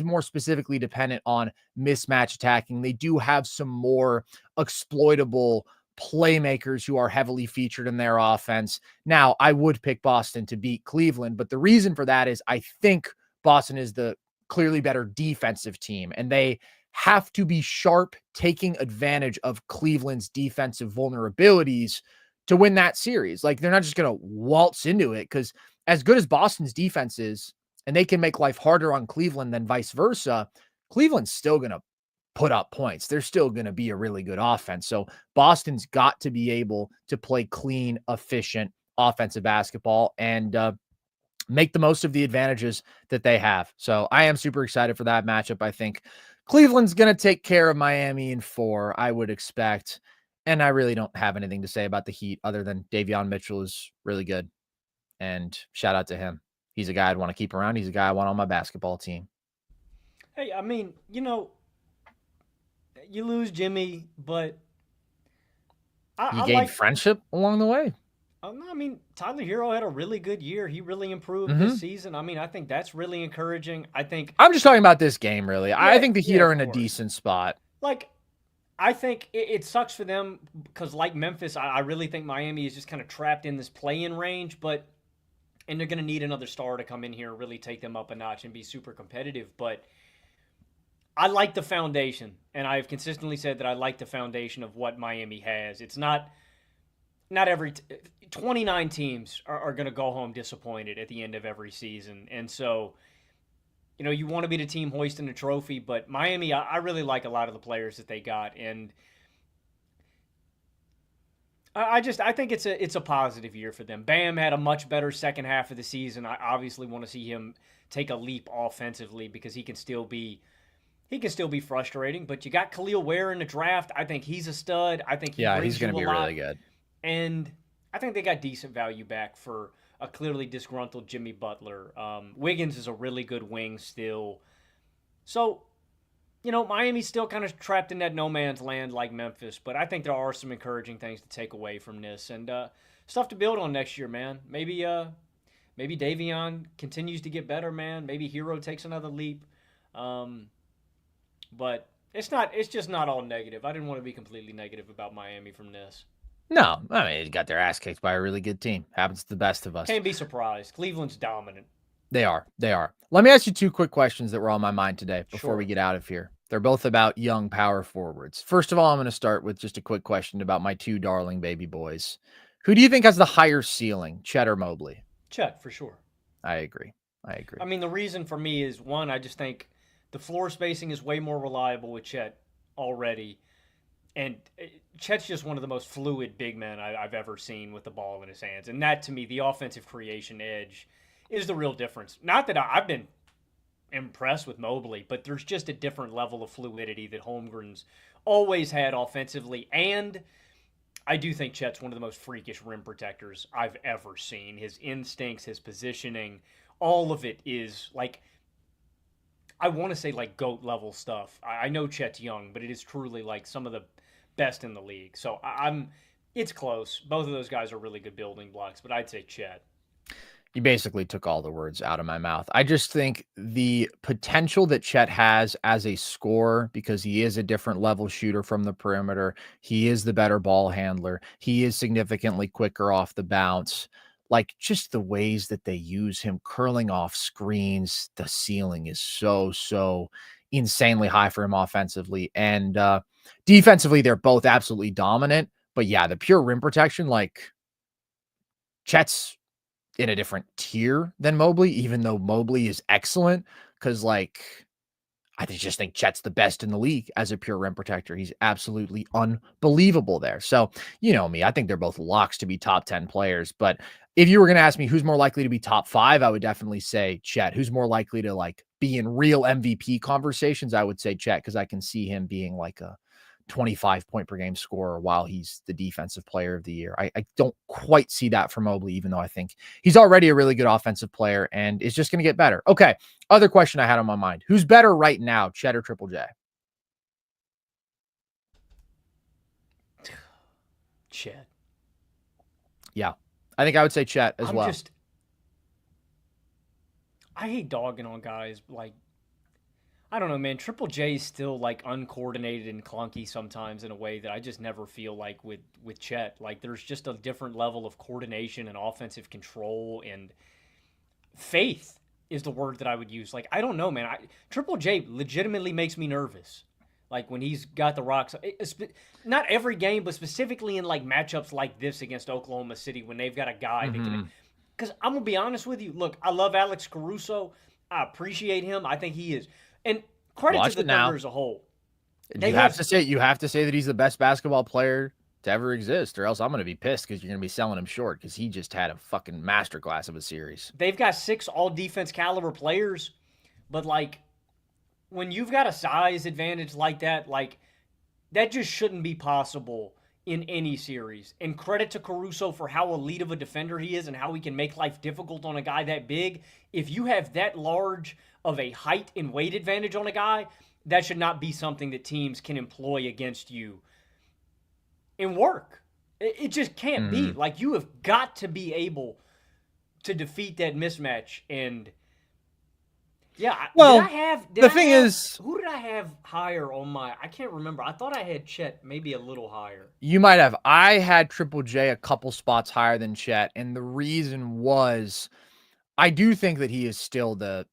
A: more specifically dependent on mismatch attacking. They do have some more exploitable playmakers who are heavily featured in their offense. Now, I would pick Boston to beat Cleveland, but the reason for that is I think Boston is the clearly better defensive team, and they have to be sharp, taking advantage of Cleveland's defensive vulnerabilities to win that series. Like, they're not just going to waltz into it, because as good as Boston's defense is, and they can make life harder on Cleveland than vice versa, Cleveland's still going to put up points. They're still going to be a really good offense. So Boston's got to be able to play clean, efficient offensive basketball and make the most of the advantages that they have. So I am super excited for that matchup. I think Cleveland's going to take care of Miami in 4, I would expect. And I really don't have anything to say about the Heat other than Davion Mitchell is really good. And shout out to him. He's a guy I'd want to keep around. He's a guy I want on my basketball team.
B: Hey, I mean, you lose Jimmy, but
A: you gained friendship along the way.
B: I mean, Tyler Hero had a really good year. He really improved this season. I mean, I think that's really encouraging. I'm
A: just talking about this game, really. Yeah, I think the Heat are in a decent spot.
B: Like, I think it sucks for them because, like Memphis, I really think Miami is just kind of trapped in this play-in range, and they're going to need another star to come in here and really take them up a notch and be super competitive. But I like the foundation, and I've consistently said that I like the foundation of what Miami has. It's not every 29 teams are going to go home disappointed at the end of every season. And so, you want to be the team hoisting a trophy, but Miami, I really like a lot of the players that they got. And I think it's a positive year for them. Bam had a much better second half of the season. I obviously want to see him take a leap offensively because he can still be frustrating, but you got Khalil Ware in the draft. I think he's a stud. I think
A: he's going to be really good.
B: And I think they got decent value back for a clearly disgruntled Jimmy Butler. Wiggins is a really good wing still. So, Miami's still kind of trapped in that no man's land like Memphis, but I think there are some encouraging things to take away from this. And stuff to build on next year, man. Maybe Davion continues to get better, man. Maybe Hero takes another leap. But it's just not all negative. I didn't want to be completely negative about Miami from this.
A: No, I mean, they got their ass kicked by a really good team. Happens to the best of us.
B: Can't be surprised. Cleveland's dominant.
A: They are. Let me ask you 2 quick questions that were on my mind today before we get out of here. They're both about young power forwards. First of all, I'm going to start with just a quick question about my 2 darling baby boys. Who do you think has the higher ceiling, Chet or Mobley?
B: Chet, for sure.
A: I agree.
B: I mean, the reason for me is, one, I just think the floor spacing is way more reliable with Chet already. And Chet's just one of the most fluid big men I've ever seen with the ball in his hands. And that, to me, the offensive creation edge is the real difference. Not that I've been impressed with Mobley, but there's just a different level of fluidity that Holmgren's always had offensively. And I do think Chet's one of the most freakish rim protectors I've ever seen. His instincts, his positioning, all of it is like, I want to say like GOAT level stuff. I know Chet's young, but it is truly like some of the best in the league. So it's close. Both of those guys are really good building blocks, but I'd say Chet.
A: You basically took all the words out of my mouth. I just think the potential that Chet has as a scorer, because he is a different level shooter from the perimeter. He is the better ball handler. He is significantly quicker off the bounce. Like, just the ways that they use him curling off screens, the ceiling is so insanely high for him offensively. And defensively, they're both absolutely dominant. But yeah, the pure rim protection, like, Chet's in a different tier than Mobley, even though Mobley is excellent. Because, like, I just think Chet's the best in the league as a pure rim protector. He's absolutely unbelievable there. So, you know me, I think they're both locks to be top 10 players. But if you were going to ask me who's more likely to be top 5, I would definitely say Chet. Who's more likely to, like, be in real MVP conversations, I would say Chet, because I can see him being like a 25 point per game scorer while he's the defensive player of the year. I don't quite see that for Mobley, even though I think he's already a really good offensive player and is just going to get better. Okay. Other question I had on my mind. Who's better right now, Chet or Triple J?
B: Chet.
A: Yeah. I think I would say Chet as well.
B: I hate dogging on guys like, I don't know, man. Triple J is still like uncoordinated and clunky sometimes in a way that I just never feel like with Chet. Like, there's just a different level of coordination and offensive control, and faith is the word that I would use. Like, I don't know, man. Triple J legitimately makes me nervous. Like, when he's got the rocks, not every game, but specifically in like matchups like this against Oklahoma City when they've got a guy that can. Because I'm gonna be honest with you. Look, I love Alex Caruso. I appreciate him. I think he is. And credit to the Thunder as a whole.
A: You have to say that he's the best basketball player to ever exist, or else I'm going to be pissed because you're going to be selling him short because he just had a fucking masterclass of a series.
B: They've got 6 all-defense caliber players, but, like, when you've got a size advantage like that, like, that just shouldn't be possible in any series. And credit to Caruso for how elite of a defender he is and how he can make life difficult on a guy that big. If you have that large of a height and weight advantage on a guy, that should not be something that teams can employ against you and work. It just can't be. Like, you have got to be able to defeat that mismatch. And yeah,
A: well,
B: who did I have higher on my? I can't remember. I thought I had Chet maybe a little higher.
A: You might have. I had Triple J a couple spots higher than Chet, and the reason was I do think that he is still the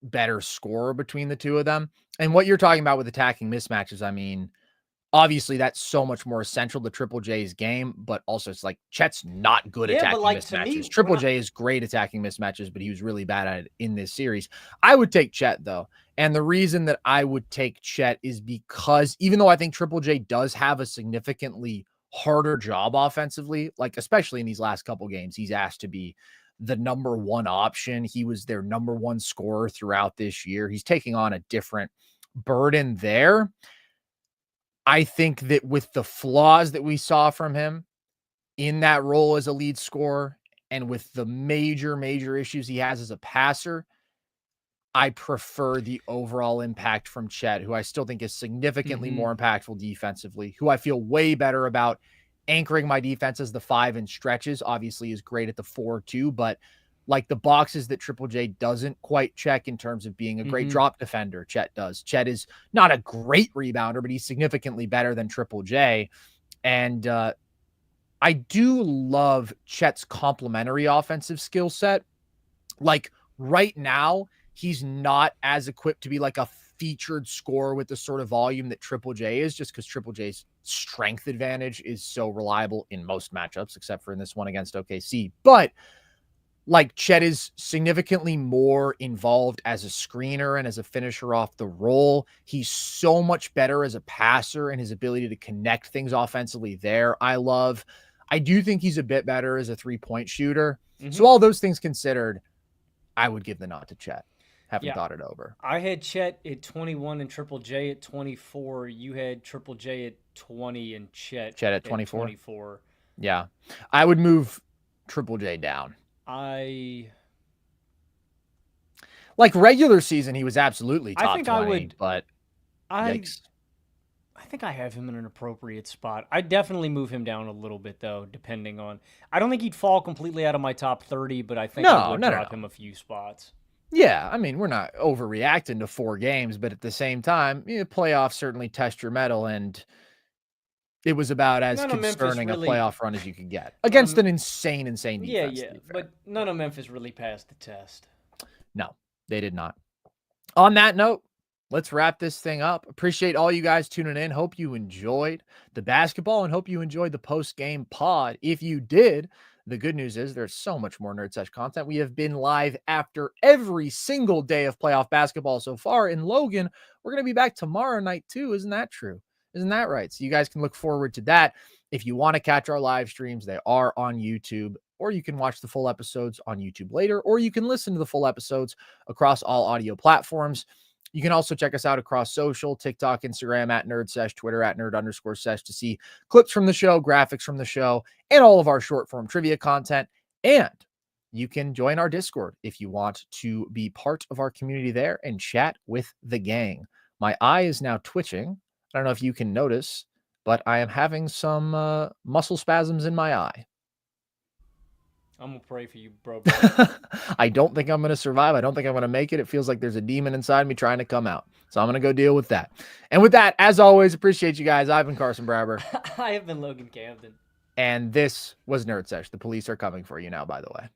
A: better scorer between the two of them. And what you're talking about with attacking mismatches, I mean, obviously that's so much more essential to Triple J's game, but also it's like Chet's not good attacking mismatches. Triple J is great attacking mismatches, but he was really bad at it in this series. I would take Chet though. And the reason that I would take Chet is because even though I think Triple J does have a significantly harder job offensively, like especially in these last couple games, he's asked to be the number 1 option. He was their number 1 scorer throughout this year. He's taking on a different burden there. I think that with the flaws that we saw from him in that role as a lead scorer and with the major issues he has as a passer, I prefer the overall impact from Chet, who I still think is significantly more impactful defensively, who I feel way better about anchoring my defense as the 5 in stretches obviously is great at the 4 too, but like the boxes that Triple J doesn't quite check in terms of being a great drop defender, Chet does. Chet is not a great rebounder, but he's significantly better than Triple J. And I do love Chet's complementary offensive skill set. Like right now, he's not as equipped to be like a featured scorer with the sort of volume that Triple J is, just because Triple J's strength advantage is so reliable in most matchups, except for in this one against OKC. But like Chet is significantly more involved as a screener and as a finisher off the roll. He's so much better as a passer, and his ability to connect things offensively there, I love. I do think he's a bit better as a 3-point shooter. So all those things considered, I would give the nod to Chet. Haven't thought it over.
B: I had Chet at 21 and Triple J at 24. You had Triple J at 20 and Chet
A: at 24. Yeah. I would move Triple J down. Like regular season, he was absolutely top 20, but yikes.
B: I think I have him in an appropriate spot. I'd definitely move him down a little bit, though, depending on... I don't think he'd fall completely out of my top 30, but I think I would drop him a few spots.
A: Yeah, I mean, we're not overreacting to 4 games, but at the same time, playoffs certainly test your mettle, and it was about as concerning a playoff run as you could get against an insane defense.
B: Yeah, but none of Memphis really passed the test.
A: No, they did not. On that note, let's wrap this thing up. Appreciate all you guys tuning in. Hope you enjoyed the basketball and hope you enjoyed the post-game pod. If you did, the good news is there's so much more NerdSesh content. We have been live after every single day of playoff basketball so far. In Logan, we're going to be back tomorrow night too. Isn't that true? Isn't that right? So you guys can look forward to that. If you want to catch our live streams, they are on YouTube, or you can watch the full episodes on YouTube later, or you can listen to the full episodes across all audio platforms. You can also check us out across social, TikTok, Instagram at NerdSesh, Twitter at Nerd_Sesh to see clips from the show, graphics from the show, and all of our short form trivia content. And you can join our Discord if you want to be part of our community there and chat with the gang. My eye is now twitching. I don't know if you can notice, but I am having some muscle spasms in my eye.
B: I'm going to pray for you, bro.
A: I don't think I'm going to survive. I don't think I'm going to make it. It feels like there's a demon inside me trying to come out. So I'm going to go deal with that. And with that, as always, appreciate you guys. I've been Carson Brabber.
B: I have been Logan Camden.
A: And this was NerdSesh. The police are coming for you now, by the way.